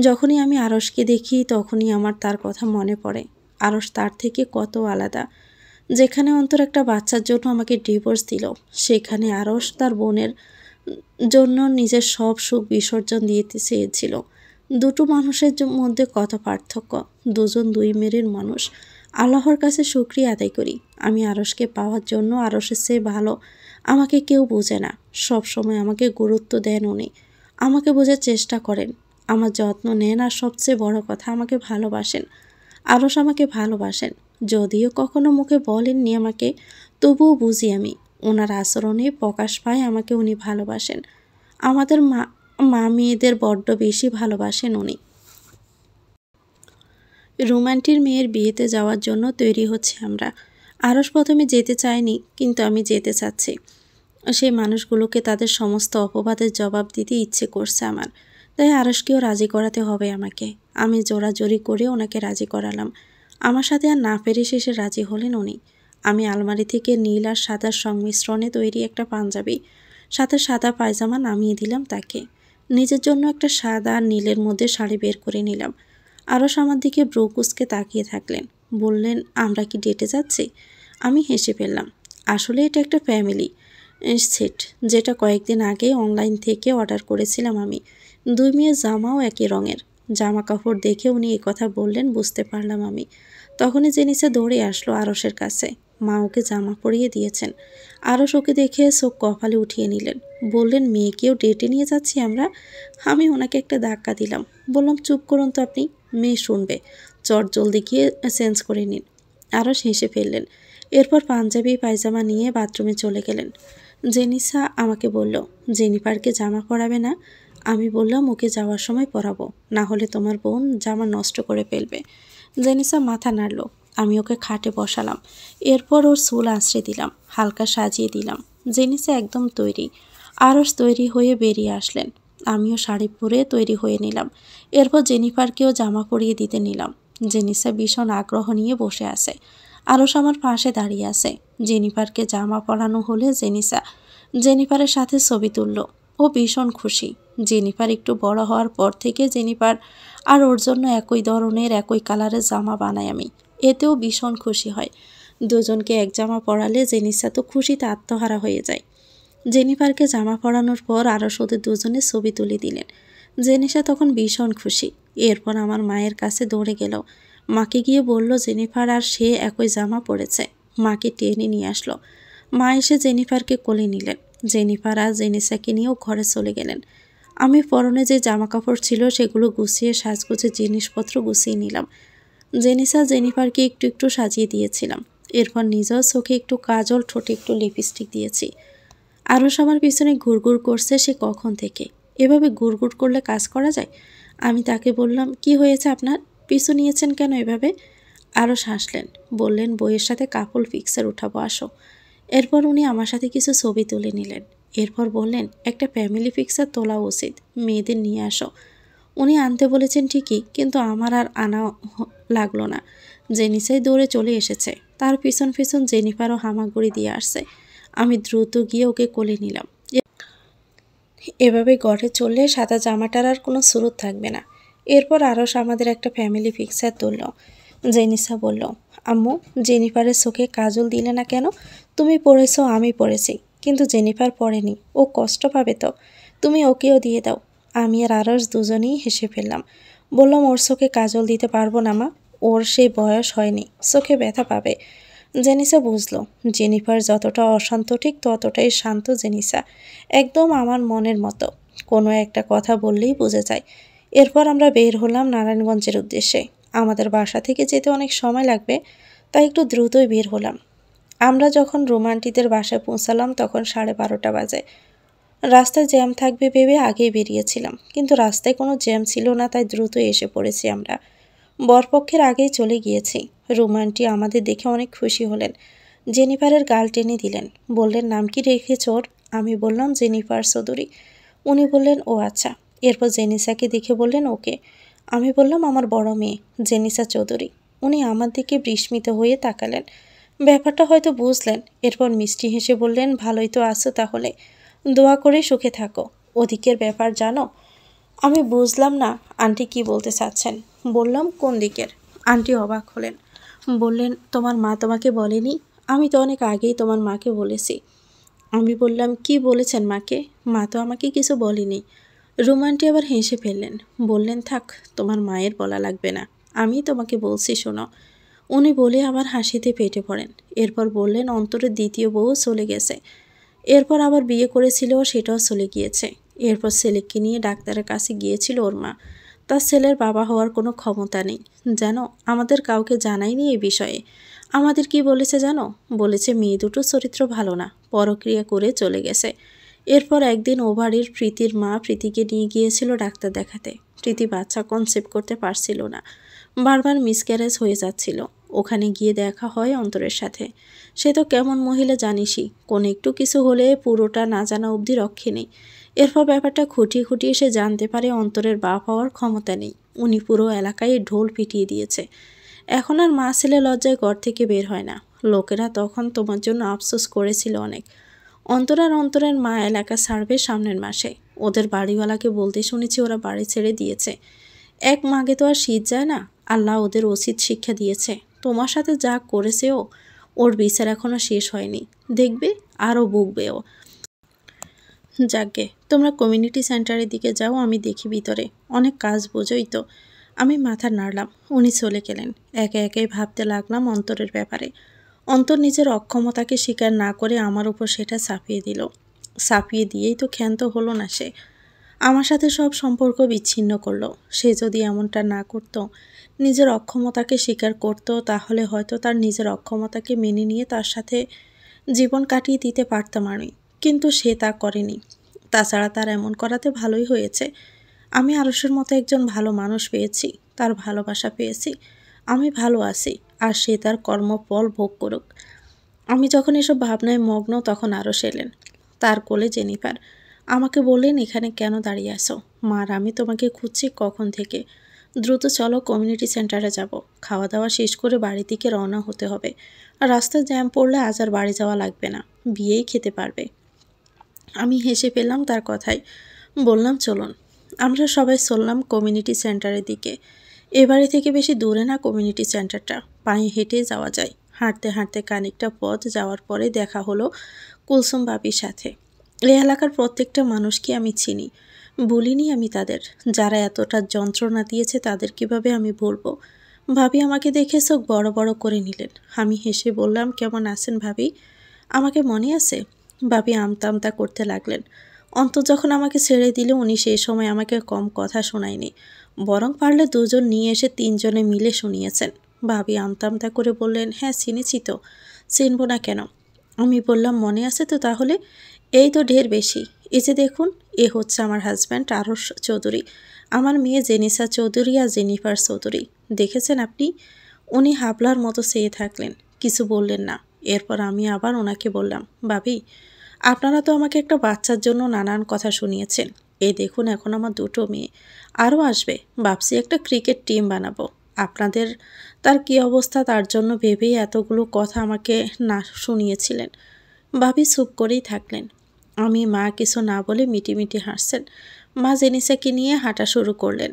যখনই আমি আরশকে দেখি তখনই আমার তার কথা মনে পড়ে। আরশ তার থেকে কত আলাদা। যেখানে অন্তর একটা বাচ্চার জন্য আমাকে ডিভোর্স দিল, সেখানে আরশ তার বোনের জন্য নিজের সব সুখ বিসর্জন দিতে চেয়েছিল। দুটো মানুষের মধ্যে কত পার্থক্য। দুজন দুই মেরের মানুষ। আল্লাহর কাছে শুকরিয়া আদায় করি, আমি আরশকে পাওয়ার জন্য আরশের চেয়ে ভালো আমাকে কেউ বোঝে না। সব সময় আমাকে গুরুত্ব দেন উনি, আমাকে বোঝার চেষ্টা করেন, আমার যত্ন নেন, আর সবচেয়ে বড় কথা আমাকে ভালোবাসেন। আরশ আমাকে ভালোবাসেন, যদিও কখনো মুখে বলেননি আমাকে, তবুও বুঝি আমি ওনার আচরণে প্রকাশ পায় আমাকে উনি ভালোবাসেন। আমাদের মা মেয়েদের বড্ড বেশি ভালোবাসেন উনি। রোমান্টির মেয়ের বিয়েতে যাওয়ার জন্য তৈরি হচ্ছে আমরা। আরশ প্রথমে যেতে চায়নি, কিন্তু আমি যেতে চাচ্ছি। সেই মানুষগুলোকে তাদের সমস্ত অপবাদের জবাব দিতে ইচ্ছে করছে আমার, তাই আরশকেও রাজি করাতে হবে আমাকে। আমি জোরাজোরি করে ওনাকে রাজি করালাম। আমার সাথে আর না পেরে শেষে রাজি হলেন উনি। আমি আলমারি থেকে নীল আর সাদার সংমিশ্রণে তৈরি একটা পাঞ্জাবি সাথে সাদা পায়জামা নামিয়ে দিলাম তাকে। নিজের জন্য একটা সাদা আর নীলের মধ্যে শাড়ি বের করে নিলাম। আরশ আমার দিকে ব্রু কুঁচকে তাকিয়ে থাকলেন। বললেন, আমরা কি ডেটে যাচ্ছি? আমি হেসে ফেললাম। আসলে এটা একটা ফ্যামিলি সেট, যেটা কয়েকদিন আগে অনলাইন থেকে অর্ডার করেছিলাম আমি। দুই মেয়ের জামাও একই রঙের। জামা কাপড় দেখে উনি কথা বললেন বুঝতে পারলাম আমি। তখনই জেনিসা দৌড়ে আসলো আরশের কাছে। মা ওকে জামা পরিয়ে দিয়েছেন। আরশ ওকে দেখে চোখ কপালে উঠিয়ে নিলেন। বললেন, মেয়েকেও ডেটে নিয়ে যাচ্ছি আমরা? আমি ওনাকে একটা ধাক্কা দিলাম। বললাম, চুপ করুন তো আপনি, মেয়ে শুনবে। চট জলদি গিয়ে চেঞ্জ করে নিন। আরশ হেসে ফেললেন। এরপর পাঞ্জাবি পায়জামা নিয়ে বাথরুমে চলে গেলেন। জেনিসা আমাকে বলল, জেনিফারকে জামা পরাবে না? আমি বললাম, ওকে যাওয়ার সময় পরাবো, না হলে তোমার বোন জামা নষ্ট করে ফেলবে। জেনিসা মাথা নাড়ল। আমি ওকে খাটে বসালাম। এরপর ওর চুল আঁচড়ে দিলাম, হালকা সাজিয়ে দিলাম। জেনিসা একদম তৈরি। আরশ তৈরি হয়ে বেরিয়ে আসলেন। আমিও শাড়ি পরে তৈরি হয়ে নিলাম। এরপর জেনিফারকেও জামা পরিয়ে দিতে নিলাম। জেনিসা ভীষণ আগ্রহ নিয়ে বসে আছে। আরশ আমার পাশে দাঁড়িয়ে আছে। জেনিফারকে জামা পরানো হলে জেনিফারের সাথে ছবি তুলল। ও ভীষণ খুশি। জেনিফার একটু বড় হওয়ার পর থেকে জেনিফার আর ওর জন্য একই ধরনের একই কালারের জামা বানাই আমি। এতেও ভীষণ খুশি হয়। দুজনকে এক জামা পরালে জেনিসা তো খুশিতে আত্মহারা হয়ে যায়। জেনিফারকে জামা পরানোর পর আরশ ওদের দুজনে ছবি তুলে দিলেন। জেনিসা তখন ভীষণ খুশি। এরপর আমার মায়ের কাছে দৌড়ে গেল। মাকে গিয়ে বলল, জেনিফার আর সে একই জামা পরেছে। মাকে টেনে নিয়ে আসলো। মা এসে জেনিফারকে কোলে নিলেন। জেনিফার আর জেনিসাকে নিয়েও ঘরে চলে গেলেন। আমি পরনে যে জামা কাপড় ছিল সেগুলো গুছিয়ে সাজগোজের জিনিসপত্র গুছিয়ে নিলাম। জেনিফারকে একটু একটু সাজিয়ে দিয়েছিলাম। এরপর নিজেও চোখে একটু কাজল, ঠোঁটে একটু লিপস্টিক দিয়েছি। আরশ আমার পিছনে ঘুরঘুর করছে সে কখন থেকে। এভাবে ঘুরঘুর করলে কাজ করা যায়? আমি তাকে বললাম, কি হয়েছে আপনার, পিছু নিয়েছেন কেন এভাবে? আরশ হাসলেন। বললেন, বইয়ের সাথে কাপল পিকচার উঠাবো, আসো। এরপর উনি আমার সাথে কিছু ছবি তুলে নিলেন। এরপর বললেন, একটা ফ্যামিলি পিকচার তোলা উচিত, মেয়েদের নিয়ে আসো। উনি আনতে বলেছেন ঠিকই, কিন্তু আমার আর আনা লাগলো না। জেনিসাই দৌড়ে চলে এসেছে। তার পিছন পিছন জেনিফারও হামাগুড়ি দিয়ে আসছে। আমি দ্রুত গিয়ে ওকে কোলে নিলাম। এভাবে গড়ে চললে সাদা জামাটার আর কোনো সুরত থাকবে না। এরপর আরশ আমাদের একটা ফ্যামিলি পিকচার তুলল। জেনিসা বলল, আম্মু, জেনিফারের চোখে কাজল দিলে না কেন? তুমি পড়েছো, আমি পড়েছি, কিন্তু জেনিফার পড়েনি। ও কষ্ট পাবে তো, তুমি ওকেও দিয়ে দাও। আমি আর আরশ দুজনেই হেসে ফেললাম। বললাম, ওর চোখে কাজল দিতে পারবো না মা, ওর সেই বয়স হয়নি, চোখে ব্যথা পাবে। জেনিসা বুঝলো জেনিফার যতটা অশান্ত ঠিক ততটাই শান্ত জেনিসা। একদম আমার মনের মতো, কোনো একটা কথা বললেই বুঝে যায়। এরপর আমরা বের হলাম নারায়ণগঞ্জের উদ্দেশ্যে। আমাদের বাসা থেকে যেতে অনেক সময় লাগবে, তাই একটু দ্রুতই বের হলাম। আমরা যখন রোমান্টিকদের বাসায় পৌঁছালাম তখন 12:30 বাজে। রাস্তায় জ্যাম থাকবে ভেবে আগেই বেরিয়েছিলাম, কিন্তু রাস্তায় কোনো জ্যাম ছিল না, তাই দ্রুত এসে পড়েছি আমরা। বরপক্ষের আগেই চলে গিয়েছি। রোমান্টি আমাদের দেখে অনেক খুশি হলেন। জেনিফারের গাল টেনে দিলেন। বললেন, নাম কি রেখেছ ওর? আমি বললাম, জেনিফার চৌধুরী। উনি বললেন, ও আচ্ছা। এরপর জেনিসাকে দেখে বললেন, ওকে। আমি বললাম, আমার বড় মেয়ে জেনিসা চৌধুরী। উনি আমার দিকে বিস্মিত হয়ে তাকালেন। ব্যাপারটা হয়তো বুঝলেন। এরপর মিষ্টি হেসে বললেন, ভালোই তো আছো তাহলে, দোয়া করে সুখে থাকো। ওদিকের ব্যাপার জানো? আমি বুঝলাম না আন্টি কি বলতে চাচ্ছেন। বললাম, কোন দিকের? আন্টি অবাক হলেন। বললেন, তোমার মা তোমাকে বলেনি? আমি তো অনেক আগেই তোমার মাকে বলেছি। আমি বললাম, কি বলেছেন মাকে? মা তো আমাকে কিছু বলেনি। রোমান্টি আবার হেসে ফেললেন। বললেন, থাক, তোমার মায়ের বলা লাগবে না, আমি তোমাকে বলছি শোনো। উনি বলে আবার হাসিতে পেটে পড়েন। এরপর বললেন, অন্তরের দ্বিতীয় বউ চলে গেছে। এরপর আবার বিয়ে করেছিল, সেটাও চলে গিয়েছে। এরপর ছেলেকে নিয়ে ডাক্তারের কাছে গিয়েছিল ওর মা। তার ছেলের বাবা হওয়ার কোনো ক্ষমতা নেই। জানো, আমাদের কাউকে জানায়নি এই বিষয়ে। আমাদের কি বলেছে জানো? বলেছে মেয়ে দুটো চরিত্র ভালো না, পরক্রিয়া করে চলে গেছে। এরপর একদিন ও বাড়ির প্রীতির মা প্রীতিকে নিয়ে গিয়েছিল ডাক্তার দেখাতে। প্রীতি বাচ্চা কনসেপ্ট করতে পারছিল না, বারবার মিসক্যারেজ হয়ে যাচ্ছিল। ওখানে গিয়ে দেখা হয় অন্তরের সাথে। সে তো কেমন মহিলা জানিসই, কোনো একটু কিছু হলে পুরোটা না জানা অবধি রক্ষে নেই। এরপর ব্যাপারটা খুঁটিয়ে খুঁটিয়ে সে জানতে পারে অন্তরের বাপ হওয়ার ক্ষমতা নেই। উনি পুরো এলাকায় ঢোল পিটিয়ে দিয়েছে। এখন আর মা ছেলে লজ্জায় ঘর থেকে বের হয় না। লোকেরা তখন তোমার জন্য আফসোস করেছিল অনেক। অন্তরের মা এলাকা ছাড়বে সামনের মাসে। ওদের বাড়িওয়ালাকে বলতে শুনেছি ওরা বাড়ি ছেড়ে দিয়েছে। এক মাগে তো আর শীত যায় না। আল্লাহ ওদের উচিত শিক্ষা দিয়েছে। তোমার সাথে যা করেছে ওর বিচার এখনো শেষ হয়নি। দেখবে আরও বকবে ও। যাকগে, তোমরা কমিউনিটি সেন্টারের দিকে যাও, আমি দেখি ভিতরে। অনেক কাজ বোঝোই তো। আমি মাথা নাড়লাম। উনি চলে গেলেন। একে একে ভাবতে লাগলাম অন্তরের ব্যাপারে। অন্তর নিজের অক্ষমতাকে স্বীকার না করে আমার উপর সেটা চাপিয়ে দিল। চাপিয়ে দিয়েই তো ক্ষান্ত হলো না সে। আমার সাথে সব সম্পর্ক বিচ্ছিন্ন করলো। সে যদি এমনটা না করত, নিজের অক্ষমতাকে স্বীকার করত, তাহলে হয়তো তার নিজের অক্ষমতাকে মেনে নিয়ে তার সাথে জীবন কাটিয়ে দিতে পারতাম আমি। কিন্তু সে তা করেনি। তাছাড়া তার এমন করাতে ভালোই হয়েছে। আমি আরশের মতো একজন ভালো মানুষ পেয়েছি, তার ভালোবাসা পেয়েছি। আমি ভালো আছি, আর সে তার কর্মফল ভোগ করুক। আমি যখন এসব ভাবনায় মগ্ন, তখন আরশ এলেন। তার কোলে জেনিফার। আমাকে বললেন, এখানে কেন দাঁড়িয়ে আছো? মার, আমি তোমাকে খুঁজছি কখন থেকে। দ্রুত চলো, কমিউনিটি সেন্টারে যাব। খাওয়া দাওয়া শেষ করে বাড়ির দিকে রওনা হতে হবে। আর রাস্তায় জ্যাম পড়লে আজ আর বাড়ি যাওয়া লাগবে না, বিয়েই খেতে পারবে। আমি হেসে পেলাম তার কথায়। বললাম, চলুন। আমরা সবাই চললাম কমিউনিটি সেন্টারের দিকে। এ বাড়ি থেকে বেশি দূরে না কমিউনিটি সেন্টারটা, পায়ে হেঁটে যাওয়া যায়। হাঁটতে হাঁটতে খানিকটা পথ যাওয়ার পরে দেখা হলো কুলসুম বাবির সাথে। এই এলাকার প্রত্যেকটা মানুষকে আমি চিনি, বলিনি আমি তাদের। যারা এতটা যন্ত্রণা দিয়েছে তাদের কিভাবে আমি বলবো? ভাবি আমাকে দেখে চোখ বড় বড় করে নিলেন। আমি হেসে বললাম, কেমন আছেন ভাবি? আমাকে মনে আছে? ভাবি আমতা আমতা করতে লাগলেন। অন্তর যখন আমাকে ছেড়ে দিলে উনি সেই সময় আমাকে কম কথা শোনায়নি, বরং পারলে দুজন নিয়ে এসে তিনজনে মিলে শুনিয়েছেন। ভাবি আমতা আমতা করে বললেন, হ্যাঁ চিনেছি তো, চিনব না কেন? আমি বললাম, মনে আছে তো তাহলে? এই তো ঢের বেশি। এই যে দেখুন, এ হচ্ছে আমার হাজব্যান্ড আরশ চৌধুরী, আমার মেয়ে জেনিসা চৌধুরী আর জেনিফার চৌধুরী। দেখেছেন আপনি? উনি হাবলার মতো চেয়ে থাকলেন, কিছু বললেন না। এরপর আমি আবার ওনাকে বললাম, ভাবি আপনারা তো আমাকে একটা বাচ্চার জন্য নানান কথা শুনিয়েছেন। এই দেখুন, এখন আমার দুটো মেয়ে, আরও আসবে। ভাবছি একটা ক্রিকেট টিম বানাবো। আপনাদের তার কী অবস্থা তার জন্য ভেবেই এতগুলো কথা আমাকে না শুনিয়েছিলেন। ভাবি চুপ করেই থাকলেন। আমি মা কিছু না বলে মিটিমিটি হাসছেন। মা জেনিসাকে নিয়ে হাঁটা শুরু করলেন।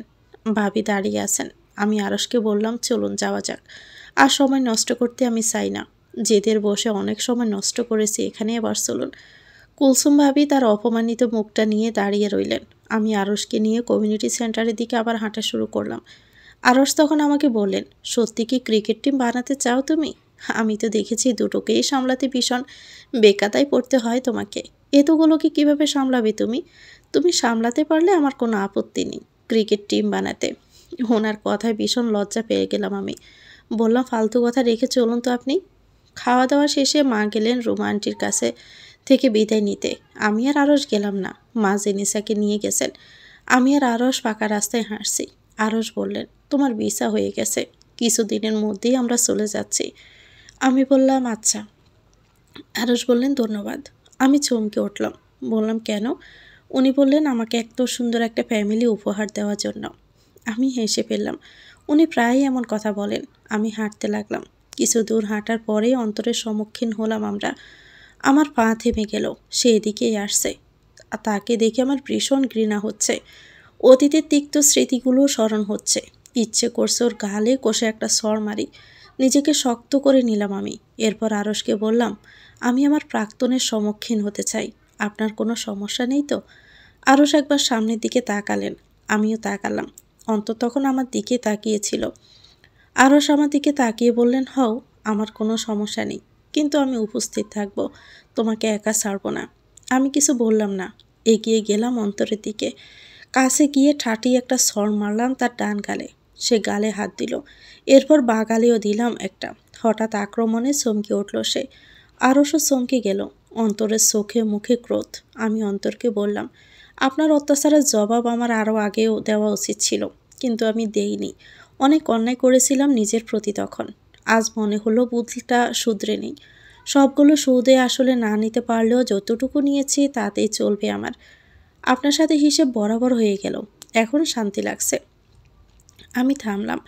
ভাবি দাঁড়িয়ে আছেন। আমি আরশকে বললাম, চলুন যাওয়া যাক। আর সময় নষ্ট করতে আমি চাই না। জেদের বসে অনেক সময় নষ্ট করেছি, এখানে আবার চলুন। কুলসুম ভাবি তার অপমানিত মুখটা নিয়ে দাঁড়িয়ে রইলেন। আমি আরশকে নিয়ে কমিউনিটি সেন্টারের দিকে আবার হাঁটা শুরু করলাম। আরশ তখন আমাকে বললেন, সত্যি কি ক্রিকেট টিম বানাতে চাও তুমি? আমি তো দেখেছি দুটোকেই সামলাতে ভীষণ বেকাতায় পড়তে হয় তোমাকে। এতগুলোকে কিভাবে সামলাবে তুমি? তুমি সামলাতে পারলে আমার কোনো আপত্তি নেই ক্রিকেট টিম বানাতে। ওনার কথায় ভীষণ লজ্জা পেয়ে গেলাম আমি। বললাম, ফালতু কথা রেখে চলুন তো আপনি। খাওয়া দাওয়া শেষে মা গেলেন রুমা আন্টির কাছে থেকে বিদায় নিতে। আমি আর আরশ গেলাম না, মা জেনিসাকে নিয়ে গেছেন। আমি আর আরশ পাকা রাস্তায় হাঁটছি। আরশ বললেন, তোমার ভিসা হয়ে গেছে, কিছুদিনের মধ্যেই আমরা চলে যাচ্ছি। আমি বললাম, আচ্ছা। আরশ বললেন, ধন্যবাদ। আমি চমকে উঠলাম। বললাম, কেন? উনি বললেন, আমাকে এত সুন্দর একটা ফ্যামিলি উপহার দেওয়ার জন্য। আমি হেসে ফেললাম। উনি প্রায়ই এমন কথা বলেন। আমি হাঁটতে লাগলাম। কিছু দূর হাঁটার পরেই অন্তরের সম্মুখীন হলাম আমরা। আমার পা থেমে গেল। সে এদিকেই আসছে। তাকে দেখে আমার ভীষণ ঘৃণা হচ্ছে। অতীতের তিক্ত স্মৃতিগুলো স্মরণ হচ্ছে। ইচ্ছে করছে ওর গালে কষে একটা সর মারি। নিজেকে শক্ত করে নিলাম আমি। এরপর আরশকে বললাম, আমি আমার প্রাক্তনের সম্মুখীন হতে চাই। আপনার কোনো সমস্যা নেই তো? আরশ একবার সামনের দিকে তাকালেন। আমিও তাকালাম। অন্তর তখন আমার দিকে তাকিয়েছিল। আরশ আমার দিকে তাকিয়ে বললেন, হও, আমার কোনো সমস্যা নেই, কিন্তু আমি উপস্থিত থাকবো, তোমাকে একা ছাড়বো না। আমি কিছু বললাম না। এগিয়ে গেলাম অন্তরের দিকে। কাছে গিয়ে ঠাটি একটা সর মারলাম তার ডান গালে। সে গালে হাত দিল। এরপর বাঁ গালেও দিলাম একটা। হঠাৎ আক্রমণে চমকে উঠল সে। আরশও চমকে গেল। অন্তরের চোখে মুখে ক্রোধ। আমি অন্তরকে বললাম, আপনার অত্যাচারের জবাব আমার আরও আগেও দেওয়া উচিত ছিল, কিন্তু আমি দেইনি। অনেক অন্যায় করেছিলাম নিজের প্রতি তখন। আজ মনে হলো বুদ্ধিটা শুধরে নেই। সবগুলো সুদে আসলে না নিতে পারলেও যতটুকু নিয়েছি তাতেই চলবে আমার। আপনার সাথে হিসেব বরাবর হয়ে গেল, এখন শান্তি লাগছে। আমি থামলাম।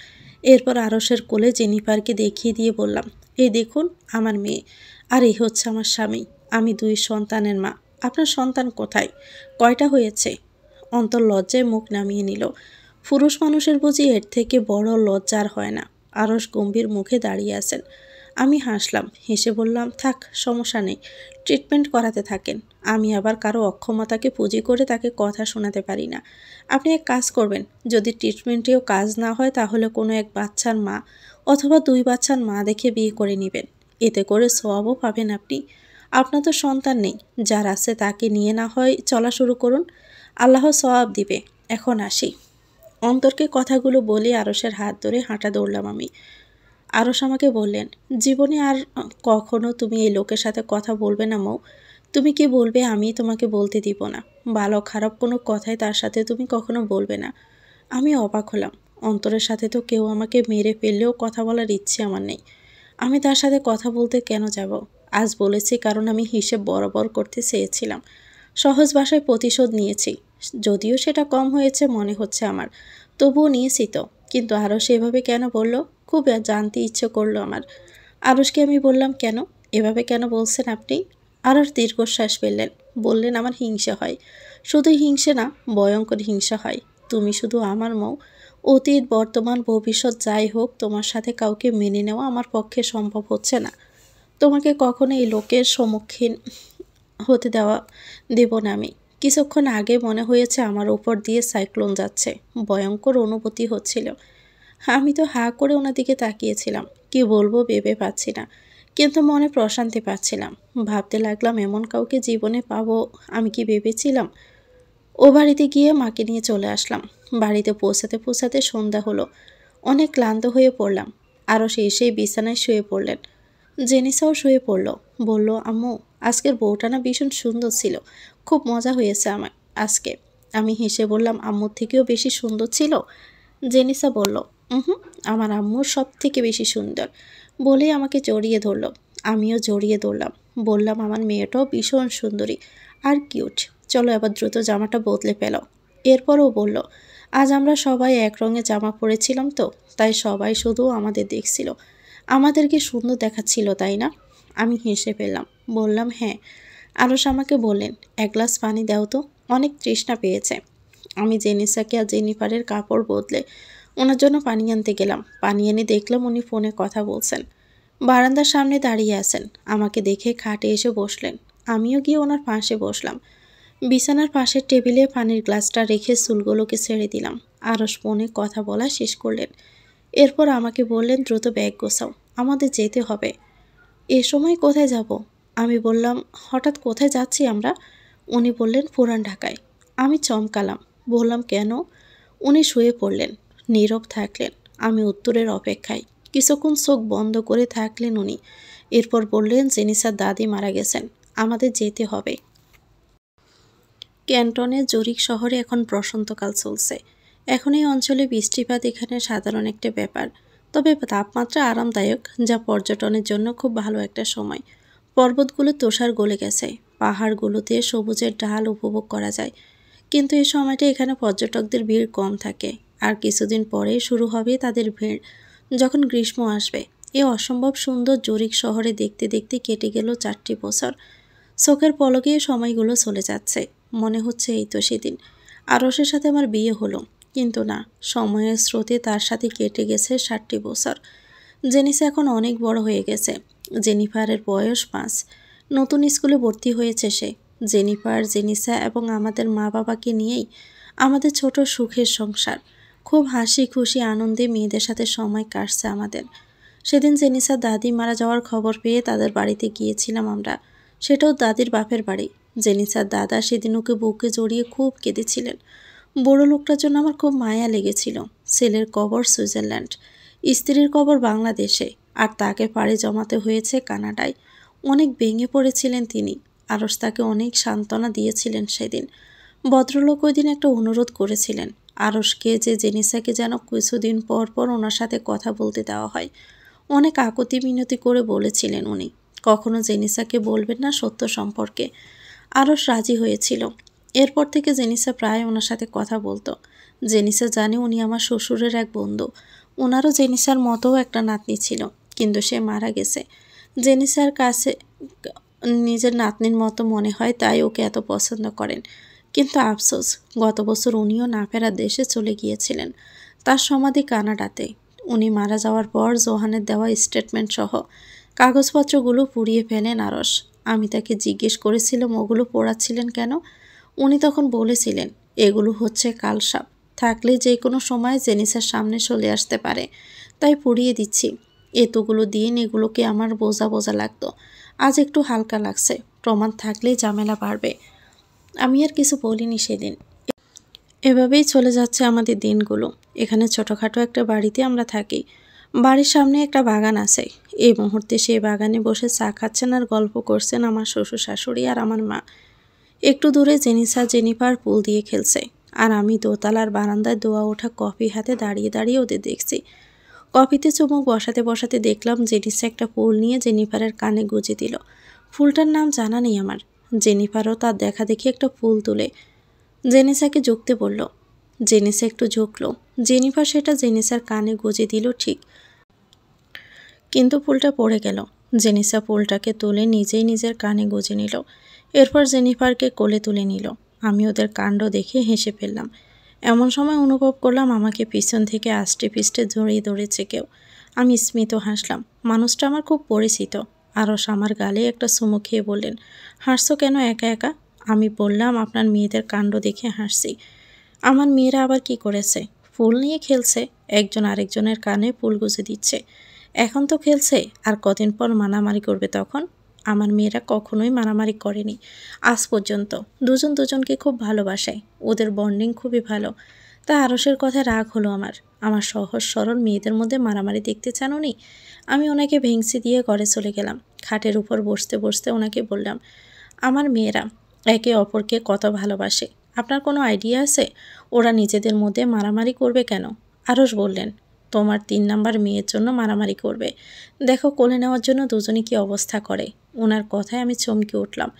এরপর আরসের কোলে জেনিফারকে দেখিয়ে দিয়ে বললাম, এই দেখুন আমার মেয়ে, আর এই হচ্ছে আমার স্বামী। আমি 2 সন্তানের মা। আপনার সন্তান কোথায়? কয়টা হয়েছে? অন্তর লজ্জায় মুখ নামিয়ে নিল। পুরুষ মানুষের বুঝি এর থেকে বড় লজ্জার হয় না। আরস গম্ভীর মুখে দাঁড়িয়ে আছেন। আমি হাসলাম, হেসে বললাম, থাক, সমস্যা নেই, ট্রিটমেন্ট করাতে থাকেন। আমি আবার কারো অক্ষমতাকে পুঁজি করে তাকে কথা শোনাতে পারি না। আপনি এক কাজ করবেন, যদি ট্রিটমেন্টেও কাজ না হয় তাহলে কোনো এক বাচ্চার মা অথবা 2 বাচ্চার মা দেখে বিয়ে করে নেবেন। এতে করে সওয়াবও পাবেন আপনি। আপনার তো সন্তান নেই, যার আছে তাকে নিয়ে না হয় চলা শুরু করুন, আল্লাহ সওয়াব দিবে। এখন আসি। অন্তরকে কথাগুলো বলে আরসের হাত ধরে হাঁটা দৌড়লাম আমি। আরস আমাকে বললেন, জীবনে আর কখনো তুমি এই লোকের সাথে কথা বলবে না মৌ। তুমি কি বলবে আমি তোমাকে বলতে দিব না। ভালো খারাপ কোনো কথাই তার সাথে তুমি কখনো বলবে না। আমি অবাক হলাম। অন্তরের সাথে তো কেউ আমাকে মেরে ফেললেও কথা বলার ইচ্ছে আমার নেই। আমি তার সাথে কথা বলতে কেন যাব? আজ বলেছি কারণ আমি হিসেব বরাবর করতে চেয়েছিলাম। সহজ ভাষায় প্রতিশোধ নিয়েছি। যদিও সেটা কম হয়েছে মনে হচ্ছে আমার, তবুও নিয়েছি তো। কিন্তু আরস এভাবে কেন বলল? খুব জানতে ইচ্ছে করলো আমার। আরসকে আমি বললাম, কেন এভাবে কেন বলছেন আপনি? আরস দীর্ঘশ্বাস ফেললেন, বললেন, আমার হিংসা হয়। শুধু হিংসে না, ভয়ঙ্কর হিংসা হয়। তুমি শুধু আমার মৌ। অতীত, বর্তমান, ভবিষ্যৎ যাই হোক, তোমার সাথে কাউকে মেনে নেওয়া আমার পক্ষে সম্ভব হচ্ছে না। তোমাকে কখনো এই লোকের সম্মুখীন হতে দেব না আমি। কিছুক্ষণ আগে মনে হয়েছে আমার উপর দিয়ে সাইক্লোন যাচ্ছে। ভয়ঙ্কর অনুভূতি হচ্ছিল। আমি তো হাঁ করে ওনার দিকে তাকিয়েছিলাম। কি বলবো ভেবে পাচ্ছি না, কিন্তু মনে প্রশান্তি পাচ্ছিলাম। ভাবতে লাগলাম, এমন কাউকে জীবনে পাবো আমি কি ভেবেছিলাম? ও বাড়িতে গিয়ে মাকে নিয়ে চলে আসলাম। বাড়িতে পৌঁছাতে পৌঁছাতে সন্ধ্যা হলো। অনেক ক্লান্ত হয়ে পড়লাম। আরও সেই বিছানায় শুয়ে পড়লেন। জেনিসাও শুয়ে পড়ল। বলল, আম্মু, আজকের বউটা না ভীষণ সুন্দর ছিল। খুব মজা হয়েছে আমার আজকে। আমি হেসে বললাম, আম্মুর থেকেও বেশি সুন্দর ছিল? জেনিসা বলল, হুম, আমার আম্মুর সব থেকে বেশি সুন্দর। বলেই আমাকে জড়িয়ে ধরল। আমিও জড়িয়ে ধরলাম। বললাম, আমার মেয়েটাও ভীষণ সুন্দরী আর কিউট। চলো এবার দ্রুত জামাটা বদলে ফেলো। এরপরও বলল, আজ আমরা সবাই এক রঙের জামা পরেছিলাম তো, তাই সবাই শুধু আমাদের দেখছিল। আমাদেরকে সুন্দর দেখাচ্ছিল, তাই না? আমি হেসে ফেললাম, বললাম, হ্যাঁ। আরস আমাকে বললেন, এক গ্লাস পানি দাও তো, অনেক তৃষ্ণা পেয়েছে। আমি জেনিসাকে আর জেনিফারের কাপড় বদলে ওনার জন্য পানি আনতে গেলাম। পানি এনে দেখলাম উনি ফোনে কথা বলছেন। বারান্দার সামনে দাঁড়িয়ে আছেন। আমাকে দেখে খাটে এসে বসলেন। আমিও গিয়ে ওনার পাশে বসলাম। বিছানার পাশের টেবিলে পানির গ্লাসটা রেখে চুলগুলোকে ছেড়ে দিলাম। আরস ফোনে কথা বলা শেষ করলেন। এরপর আমাকে বললেন, দ্রুত ব্যাগ গোছাও, আমাদের যেতে হবে। এ সময় কোথায় যাব? আমি বললাম, হঠাৎ কোথায় যাচ্ছি আমরা? উনি বললেন, পুরান ঢাকায়। আমি চমকালাম, বললাম, কেন? উনি শুয়ে পড়লেন, নীরব থাকলেন। আমি উত্তরের অপেক্ষায়। কিছুক্ষণ চোখ বন্ধ করে থাকলেন উনি। এরপর বললেন, জেনিসার দাদি মারা গেছেন, আমাদের যেতে হবে। ক্যান্টনের জরিক শহরে এখন বসন্তকাল চলছে। এখন এই অঞ্চলে বৃষ্টিপাত এখানে সাধারণ একটা ব্যাপার। তবে তাপমাত্রা আরামদায়ক, যা পর্যটনের জন্য খুব ভালো একটা সময়। পর্বতগুলো তুষার গলে গেছে, পাহাড়গুলোতে সবুজের ঢাল উপভোগ করা যায়। কিন্তু এই সময়টা এখানে পর্যটকদের ভিড় কম থাকে। আর কিছুদিন পরেই শুরু হবে তাদের ভিড়, যখন গ্রীষ্ম আসবে। এই অসম্ভব সুন্দর জরিক শহরে দেখতে দেখতে কেটে গেল 4টি বছর। চোখের পলকে সময়গুলো চলে যাচ্ছে। মনে হচ্ছে এই তো সেদিন আরসের সাথে আমার বিয়ে হলো। কিন্তু না, সময়ের স্রোতে তার সাথে কেটে গেছে 60টি বছর। জেনিসা এখন অনেক বড় হয়ে গেছে। জেনিফারের বয়স 5। নতুন স্কুলে ভর্তি হয়েছে সে। জেনিফার, জেনিসা এবং আমাদের মা বাবাকে নিয়েই আমাদের ছোট সুখের সংসার। খুব হাসি খুশি আনন্দে মেয়েদের সাথে সময় কাটছে আমাদের। সেদিন জেনিসার দাদি মারা যাওয়ার খবর পেয়ে তাদের বাড়িতে গিয়েছিলাম আমরা। সেটাও দাদির বাপের বাড়ি। জেনিসার দাদা সেদিন ওকে বুকে জড়িয়ে খুব কেঁদেছিলেন। বড় লোকটার জন্য আমার খুব মায়া লেগেছিল। ছেলের কবর সুইজারল্যান্ড, স্ত্রীর কবর বাংলাদেশে, আর তাকে পাড়ি জমাতে হয়েছে কানাডায়। অনেক ভেঙে পড়েছিলেন তিনি। আরস তাকে অনেক সান্ত্বনা দিয়েছিলেন সেদিন। ভদ্রলোক ওই দিন একটা অনুরোধ করেছিলেন আরসকে, যে জেনিসাকে যেন কিছুদিন পর পর ওনার সাথে কথা বলতে দেওয়া হয়। অনেক আকুতি মিনতি করে বলেছিলেন উনি, কখনো জেনিসাকে বলবেন না সত্য সম্পর্কে। আরস রাজি হয়েছিল। এরপর থেকে জেনিসা প্রায় ওনার সাথে কথা বলতো। জেনিসা জানে উনি আমার শ্বশুরের এক বন্ধু। ওনারও জেনিসার মতো একটা নাতনি ছিল, কিন্তু সে মারা গেছে। জেনিসার কাছে নিজের নাতনির মতো মনে হয়, তাই ওকে এত পছন্দ করেন। কিন্তু আফসোস, গত বছর উনিও না ফেরা দেশে চলে গিয়েছিলেন। তার সমাধি কানাডাতে। উনি মারা যাওয়ার পর জোহানের দেওয়া স্টেটমেন্ট সহ কাগজপত্রগুলো পুড়িয়ে ফেলেন আরস। আমি তাকে জিজ্ঞেস করেছিলাম ওগুলো পোড়াচ্ছিলেন কেন। উনি তখন বলেছিলেন, এগুলো হচ্ছে কালসাপ, থাকলে যে কোনো সময় জেনিসার সামনে চলে আসতে পারে, তাই পুড়িয়ে দিচ্ছি। এতগুলো দিন এগুলোকে আমার বোঝা বোঝা লাগতো, আজ একটু হালকা লাগছে। প্রমাণ থাকলেই ঝামেলা বাড়বে। আমি আর কিছু বলিনি সেদিন। এভাবেই চলে যাচ্ছে আমাদের দিনগুলো। এখানে ছোটোখাটো একটা বাড়িতে আমরা থাকি। বাড়ির সামনে একটা বাগান আছে। এই মুহূর্তে সেই বাগানে বসে চা খাচ্ছেন আর গল্প করছেন আমার শ্বশুর শাশুড়ি আর আমার মা। একটু দূরে জেনিসা জেনিফার পুল দিয়ে খেলছে, আর আমি দোতলার বারান্দায় দোয়া ওঠা কফি হাতে দাঁড়িয়ে দাঁড়িয়ে ওদের দেখছি। কফিতে চুমুক বসাতে বসাতে দেখলাম জেনিসা একটা ফুল নিয়ে জেনিফারের কানে গুজে দিল। ফুলটার নাম জানা নেই আমার। জেনিফারও তার দেখা দেখি একটা ফুল তুলে জেনিসাকে ঝুঁকতে বলল। জেনিসা একটু ঝুঁকল। জেনিফার সেটা জেনিসার কানে গুজে দিল ঠিক, কিন্তু ফুলটা পড়ে গেল। জেনিসা ফুলটাকে তুলে নিজেই নিজের কানে গুজে নিল। এরপর জেনিফারকে কোলে তুলে নিল। আমি ওদের কাণ্ড দেখে হেসে ফেললাম। এমন সময় অনুভব করলাম আমাকে পিছন থেকে আষ্টে পিষ্টে জড়িয়ে ধরেছে কেউ। আমি স্মিত হাসলাম। মানুষটা আমার খুব পরিচিত। আরস আমার গালে একটা চুমু খেয়ে বললেন, হাসছো কেন একা একা? আমি বললাম, আপনার মেয়েদের কাণ্ড দেখে হাসছি। আমার মেয়েরা আবার কি করেছে? ফুল নিয়ে খেলছে, একজন আরেকজনের কানে ফুল গুজে দিচ্ছে। এখন তো খেলছে, আর কদিন পর মারামারি করবে তখন। আমার মেয়েরা কখনোই মারামারি করেনি আজ পর্যন্ত। দুজন দুজনকে খুব ভালোবাসে, ওদের বন্ডিং খুবই ভালো। তা আরসের কথায় রাগ হলো আমার। আমার সহজ সরল মেয়েদের মধ্যে মারামারি দেখতে চান উনি? আমি ওনাকে ভেংসি দিয়ে ঘরে চলে গেলাম। খাটের উপর বসতে বসতে ওনাকে বললাম, আমার মেয়েরা একে অপরকে কত ভালোবাসে। আপনার কোনো আইডিয়া আছে ওরা নিজেদের মধ্যে মারামারি করবে কেন? আরস বললেন, তোমার 3 নাম্বার মেয়ের জন্য মারামারি করবে। দেখো কোলে নেওয়ার জন্য দুজনে কি অবস্থা করে। ওনার কথায় আমি চমকে উঠলাম।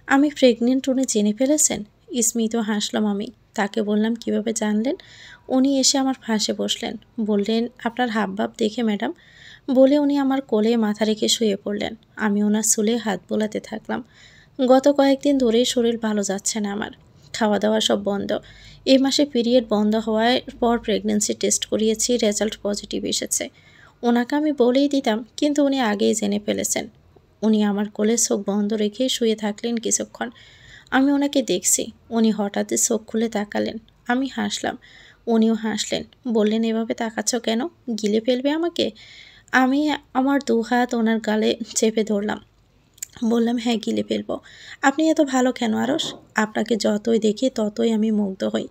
আমি প্রেগনেন্ট উনি জেনে ফেলেছেন? স্মিত হাসলাম আমি। তাকে বললাম, কিভাবে জানলেন? উনি এসে আমার পাশে বসলেন। বললেন, আপনার হাবভাব দেখে ম্যাডাম। বলে উনি আমার কোলে মাথা রেখে শুয়ে পড়লেন। আমি ওনার চুলে হাত বোলাতে থাকলাম। গত কয়েকদিন ধরেই শরীর ভালো যাচ্ছে না আমার। খাওয়া দাওয়া সব বন্ধ। এই মাসে পিরিয়ড বন্ধ হওয়ার পর প্রেগন্যান্সি টেস্ট করিয়েছি, রেজাল্ট পজিটিভ এসেছে। ওনাকে আমি বলেই দিতাম, কিন্তু উনি আগেই জেনে ফেলেছেন। উনি আমার কোলে চোখ বন্ধ রেখে শুয়ে থাকলেন কিছুক্ষণ। আমি ওনাকে দেখছি। উনি হঠাৎই চোখ খুলে তাকালেন। আমি হাসলাম, উনিও হাসলেন। বললেন, এভাবে তাকাচ্ছ কেন? গিলে ফেলবে আমাকে? আমি আমার 2 হাত ওনার গালে চেপে ধরলাম। বললাম, হ্যাঁ গিলে ফেলবো। আপনি এত ভালো কেন আরস? আপনাকে যতই দেখি ততই আমি মুগ্ধ হই।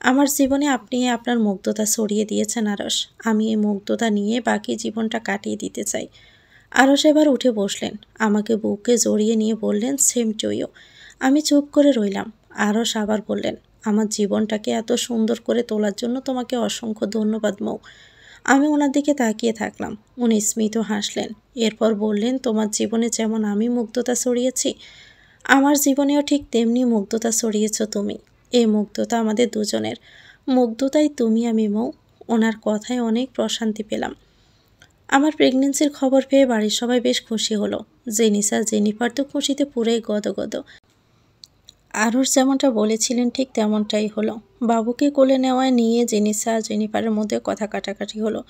আমার জীবনে আপনি আপনার মুগ্ধতা ছড়িয়ে দিয়েছেন আরস। আমি এই মুগ্ধতা নিয়ে বাকি জীবনটা কাটিয়ে দিতে চাই। আরস এবার উঠে বসলেন। আমাকে বুকে জড়িয়ে নিয়ে বললেন, সেম টু ইউ। আমি চুপ করে রইলাম। আরস আবার বললেন, আমার জীবনটাকে এত সুন্দর করে তোলার জন্য তোমাকে অসংখ্য ধন্যবাদ মৌ। আমি ওনার দিকে তাকিয়ে থাকলাম। উনি স্মিত হাসলেন। এরপর বললেন, তোমার জীবনে যেমন আমি মুগ্ধতা ছড়িয়েছি, আমার জীবনেও ঠিক তেমনি মুগ্ধতা ছড়িয়েছ তুমি। এই মুগ্ধতা আমাদের দুজনের। মুগ্ধতাই তুমি আমি মৌ। ওনার কথায় অনেক প্রশান্তি পেলাম। আমার প্রেগনেন্সির খবর পেয়ে বাড়ির সবাই বেশ খুশি হলো। জেনিসা জেনিফার তো খুশিতে পুরোই গদগদ। আরস যেমনটা বলেছিলেন ঠিক তেমনটাই হলো। বাবুকে কোলে নেওয়ায় নিয়ে জেনিসা জেনিফারের মধ্যে কথা কাটাকাটি হলো।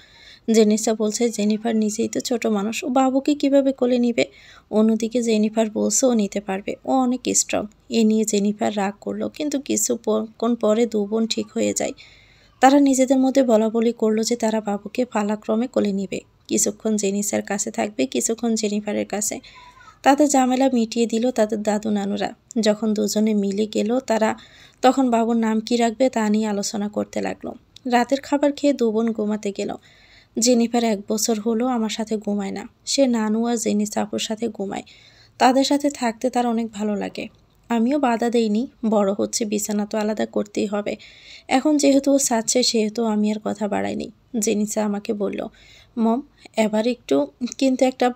জেনিসা বলছে, জেনিফার নিজেই তো ছোট মানুষ, ও বাবুকে কিভাবে কোলে নিবে। অন্যদিকে জেনিফার বলছে ও নিতে পারবে, ও অনেক স্ট্রং। এ নিয়ে জেনিফার রাগ করলো, কিন্তু কিছুক্ষণ পরে 2 বোন ঠিক হয়ে যায়। তারা নিজেদের মধ্যে বলাবলি করলো যে তারা বাবুকে পালাক্রমে কোলে নিবে। কিছুক্ষণ জেনিসার কাছে থাকবে, কিছুক্ষণ জেনিফারের কাছে। তাদের ঝামেলা মিটিয়ে দিল তাদের দাদু নানুরা। যখন দুজনে মিলে গেল তখন বাবুর নাম কি রাখবে তা নিয়ে আলোচনা করতে লাগলো। রাতের খাবার খেয়ে 2 বোন ঘুমাতে গেল। জেনিফার 1 বছর হলো আমার সাথে ঘুমায় না। সে নানু আর জেনিস আপুর সাথে ঘুমায়। তাদের সাথে থাকতে তার অনেক ভালো লাগে। আমিও বাধা দেইনি। বড় হচ্ছে, বিছানা তো আলাদা করতেই হবে। এখন যেহেতু ও চাচ্ছে সেহেতু আমি আর কথা বাড়াইনি। জেনিসা আমাকে বলল, মম, এবার একটু কিন্তু একটা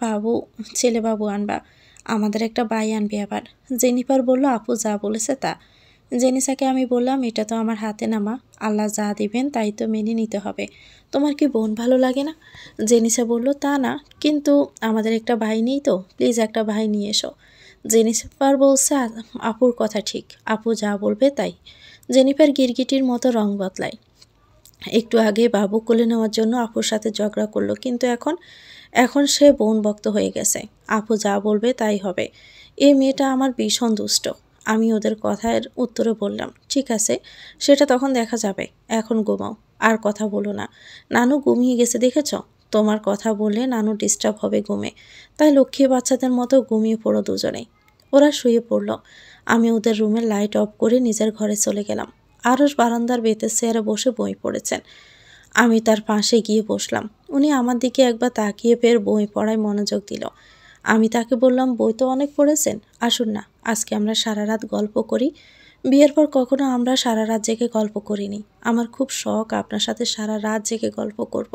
ছেলে বাবু আনবা। আমাদের একটা ভাই আনবে আবার। জেনিফার বলল, আপু যা বলেছে তা। জেনিসাকে আমি বললাম, এটা তো আমার হাতে না মা, আল্লাহ যা দিবেন তাই তো মেনে নিতে হবে। তোমার কি বোন ভালো লাগে না? জেনিসা বলল, তা না, কিন্তু আমাদের একটা ভাই নেই তো, প্লিজ একটা ভাই নিয়ে এসো। জেনিফার বলছে, আপুর কথা ঠিক, আপু যা বলবে তাই। জেনিফার গিরগিটির মতো রং বদলায়। একটু আগে বাবু কোলে নেওয়ার জন্য আপুর সাথে ঝগড়া করলো, কিন্তু এখন এখন সে বোন ভক্ত হয়ে গেছে। আপু যা বলবে তাই হবে। এই মেয়েটা আমার ভীষণ দুষ্ট। আমি ওদের কথার উত্তরে বললাম, ঠিক আছে, সেটা তখন দেখা যাবে, এখন ঘুমাও, আর কথা বলো না। নানু ঘুমিয়ে গেছে দেখেছ? তোমার কথা বললে নানু ডিস্টার্ব হবে ঘুমে, তাই লক্ষ্মী বাচ্চাদের মতো ঘুমিয়ে পড়ো দুজনেই। ওরা শুয়ে পড়ল। আমি ওদের রুমের লাইট অফ করে নিজের ঘরে চলে গেলাম। আরস বারান্দার বেতের চেয়ারে বসে বই পড়েছেন। আমি তার পাশে গিয়ে বসলাম। উনি আমার দিকে একবার তাকিয়ে ফের বই পড়ায় মনোযোগ দিল। আমি তাকে বললাম, বই তো অনেক পড়েছেন, আসুন না আজকে আমরা সারা রাত গল্প করি। বিয়ের পর কখনো আমরা সারা রাত জেগে গল্প করিনি। আমার খুব শখ আপনার সাথে সারা রাত জেগে গল্প করব।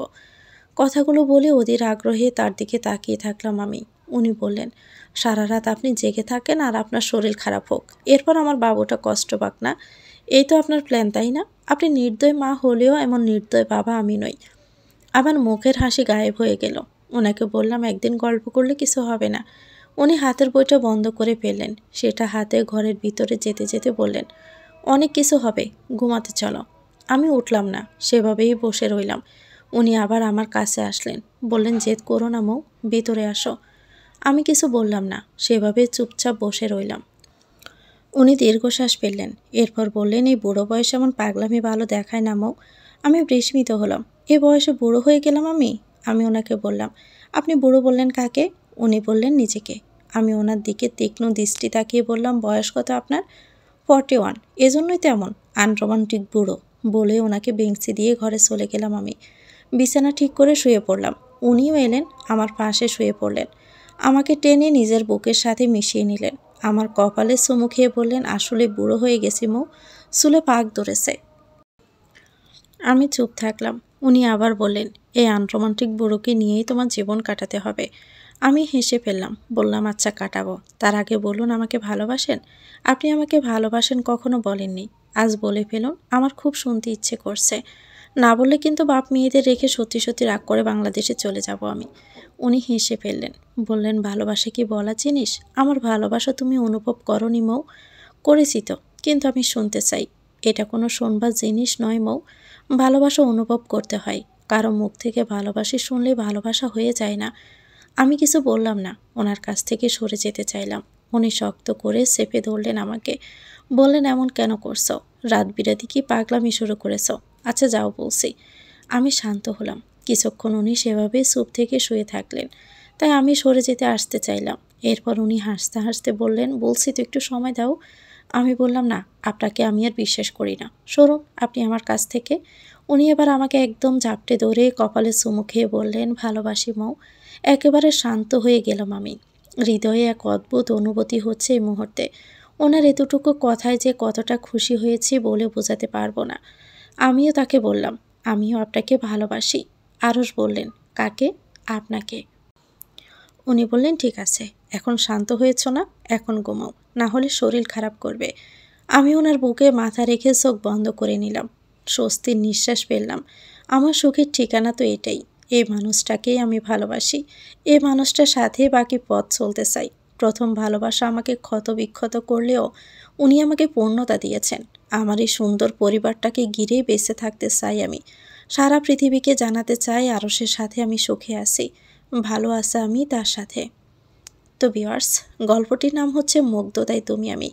কথাগুলো বলে অধীর আগ্রহে তার দিকে তাকিয়ে থাকলাম আমি। উনি বললেন, সারা রাত আপনি জেগে থাকেন আর আপনার শরীর খারাপ হোক, এরপর আমার বাবুটা কষ্ট পাক না, এই তো আপনার প্ল্যান, তাই না? আপনি নির্দয় মা হলেও এমন নির্দয় বাবা আমি নই। আমার মুখের হাসি গায়েব হয়ে গেল। ওনাকে বললাম, একদিন গল্প করলে কিছু হবে না। উনি হাতের বইটা বন্ধ করে ফেললেন। সেটা হাতে ঘরের ভিতরে যেতে যেতে বললেন, অনেক কিছু হবে, ঘুমাতে চলো। আমি উঠলাম না, সেভাবেই বসে রইলাম। উনি আবার আমার কাছে আসলেন, বললেন, জেদ করো না মৌ, ভিতরে আসো। আমি কিছু বললাম না, সেভাবে চুপচাপ বসে রইলাম। উনি দীর্ঘশ্বাস ফেললেন, এরপর বললেন, এই বুড়ো বয়সে এমন পাগলামি ভালো দেখায় না মৌ। আমি বিস্মিত হলাম, এ বয়সে বুড়ো হয়ে গেলাম আমি? আমি ওনাকে বললাম, আপনি বুড়ো বললেন কাকে? উনি বললেন নিজেকে। আমি ওনার দিকে তীক্ষ্ণ দৃষ্টি তাকিয়ে বললাম, বয়স কত আপনার? 41, এজন্যই তেমন আনরোমান্টিক বুড়ো। বলে ওনাকে বেঞ্চি দিয়ে ঘরে চলে গেলাম আমি। বিছানা ঠিক করে শুয়ে পড়লাম। উনিও এলেন, আমার পাশে শুয়ে পড়লেন। আমাকে টেনে নিজের বুকের সাথে মিশিয়ে নিলেন। আমার কপালে চুমু খেয়ে বললেন, আসলে বুড়ো হয়ে গেছি মৌ, চুলে পাক ধরেছে। আমি চুপ থাকলাম। উনি আবার বললেন, এই আনরোমান্টিক বুড়োকে নিয়েই তোমার জীবন কাটাতে হবে। আমি হেসে ফেললাম, বললাম, আচ্ছা কাটাবো, তার আগে বলুন আমাকে ভালোবাসেন? আপনি আমাকে ভালোবাসেন কখনো বলেননি, আজ বলে ফেলুন, আমার খুব শুনতে ইচ্ছে করছে। না বললে কিন্তু বাপ মেয়েদের রেখে সত্যি সত্যি রাগ করে বাংলাদেশে চলে যাব আমি। উনি হেসে ফেললেন, বললেন, ভালোবাসা কি বলা জিনিস? আমার ভালোবাসা তুমি অনুভব করনি মৌ? করেছি তো, কিন্তু আমি শুনতে চাই। এটা কোনো শুনবার জিনিস নয় মৌ, ভালোবাসা অনুভব করতে হয়। কারো মুখ থেকে ভালোবাসি শুনলে ভালোবাসা হয়ে যায় না। আমি কিছু বললাম না, ওনার কাছ থেকে সরে যেতে চাইলাম। উনি শক্ত করে চেপে ধরলেন আমাকে, বললেন, এমন কেন করছো? রাত বিরাতে কি পাগলামি শুরু করেছো? আচ্ছা যাও বলছি। আমি শান্ত হলাম। কিছুক্ষণ উনি সেভাবে চুপ থেকে শুয়ে থাকলেন, তাই আমি সরে যেতে আসতে চাইলাম। এরপর উনি হাসতে হাসতে বললেন, বলছি তো একটু সময় দাও। আমি বললাম, না, আপনাকে আমি আর বিশ্বাস করি না, সরুন আপনি আমার কাছ থেকে। উনি এবার আমাকে একদম ঝাপটে ধরে কপালে চুমু খেয়ে বললেন, ভালোবাসি মৌ। একেবারে শান্ত হয়ে গেলাম আমি। হৃদয়ে এক অদ্ভুত অনুভূতি হচ্ছে এই মুহূর্তে। ওনার এতটুকু কথায় যে কতটা খুশি হয়েছি বলে বোঝাতে পারবো না। আমিও তাকে বললাম, আমিও আপনাকে ভালোবাসি। আরস বললেন, কাকে? আপনাকে। উনি বললেন, ঠিক আছে, এখন শান্ত হয়েছ না, এখন ঘুমাও, না হলে শরীর খারাপ করবে। আমি ওনার বুকে মাথা রেখে চোখ বন্ধ করে নিলাম। স্বস্তির নিঃশ্বাস ফেললাম। আমার সুখের ঠিকানা তো এটাই। এই মানুষটাকেই আমি ভালোবাসি। এই মানুষটার সাথে বাকি পথ চলতে চাই। প্রথম ভালোবাসা আমাকে ক্ষতবিক্ষত করলেও উনি আমাকে পূর্ণতা দিয়েছেন। আমার এই সুন্দর পরিবারটাকে ঘিরেই বেঁচে থাকতে চাই আমি। সারা পৃথিবীকে জানাতে চাই আরশের সাথে আমি সুখে আছি, ভালো আছে আমি তার সাথে। তো ভিউয়ার্স, গল্পটির নাম হচ্ছে মুগ্ধতায় তুমি আমি,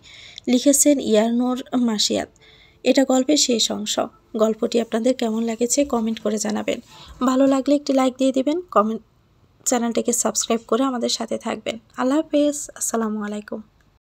লিখেছেন ইয়ারনোর মাসিয়াত। এটা গল্পের শেষ অংশ। গল্পটি আপনাদের কেমন লাগেছে কমেন্ট করে জানাবেন। ভালো লাগলে একটি লাইক দিয়ে দিবেন, চ্যানেলটিকে সাবস্ক্রাইব করে আমাদের সাথে থাকবেন। আল্লাহ হাফেজ, আসসালামু আলাইকুম।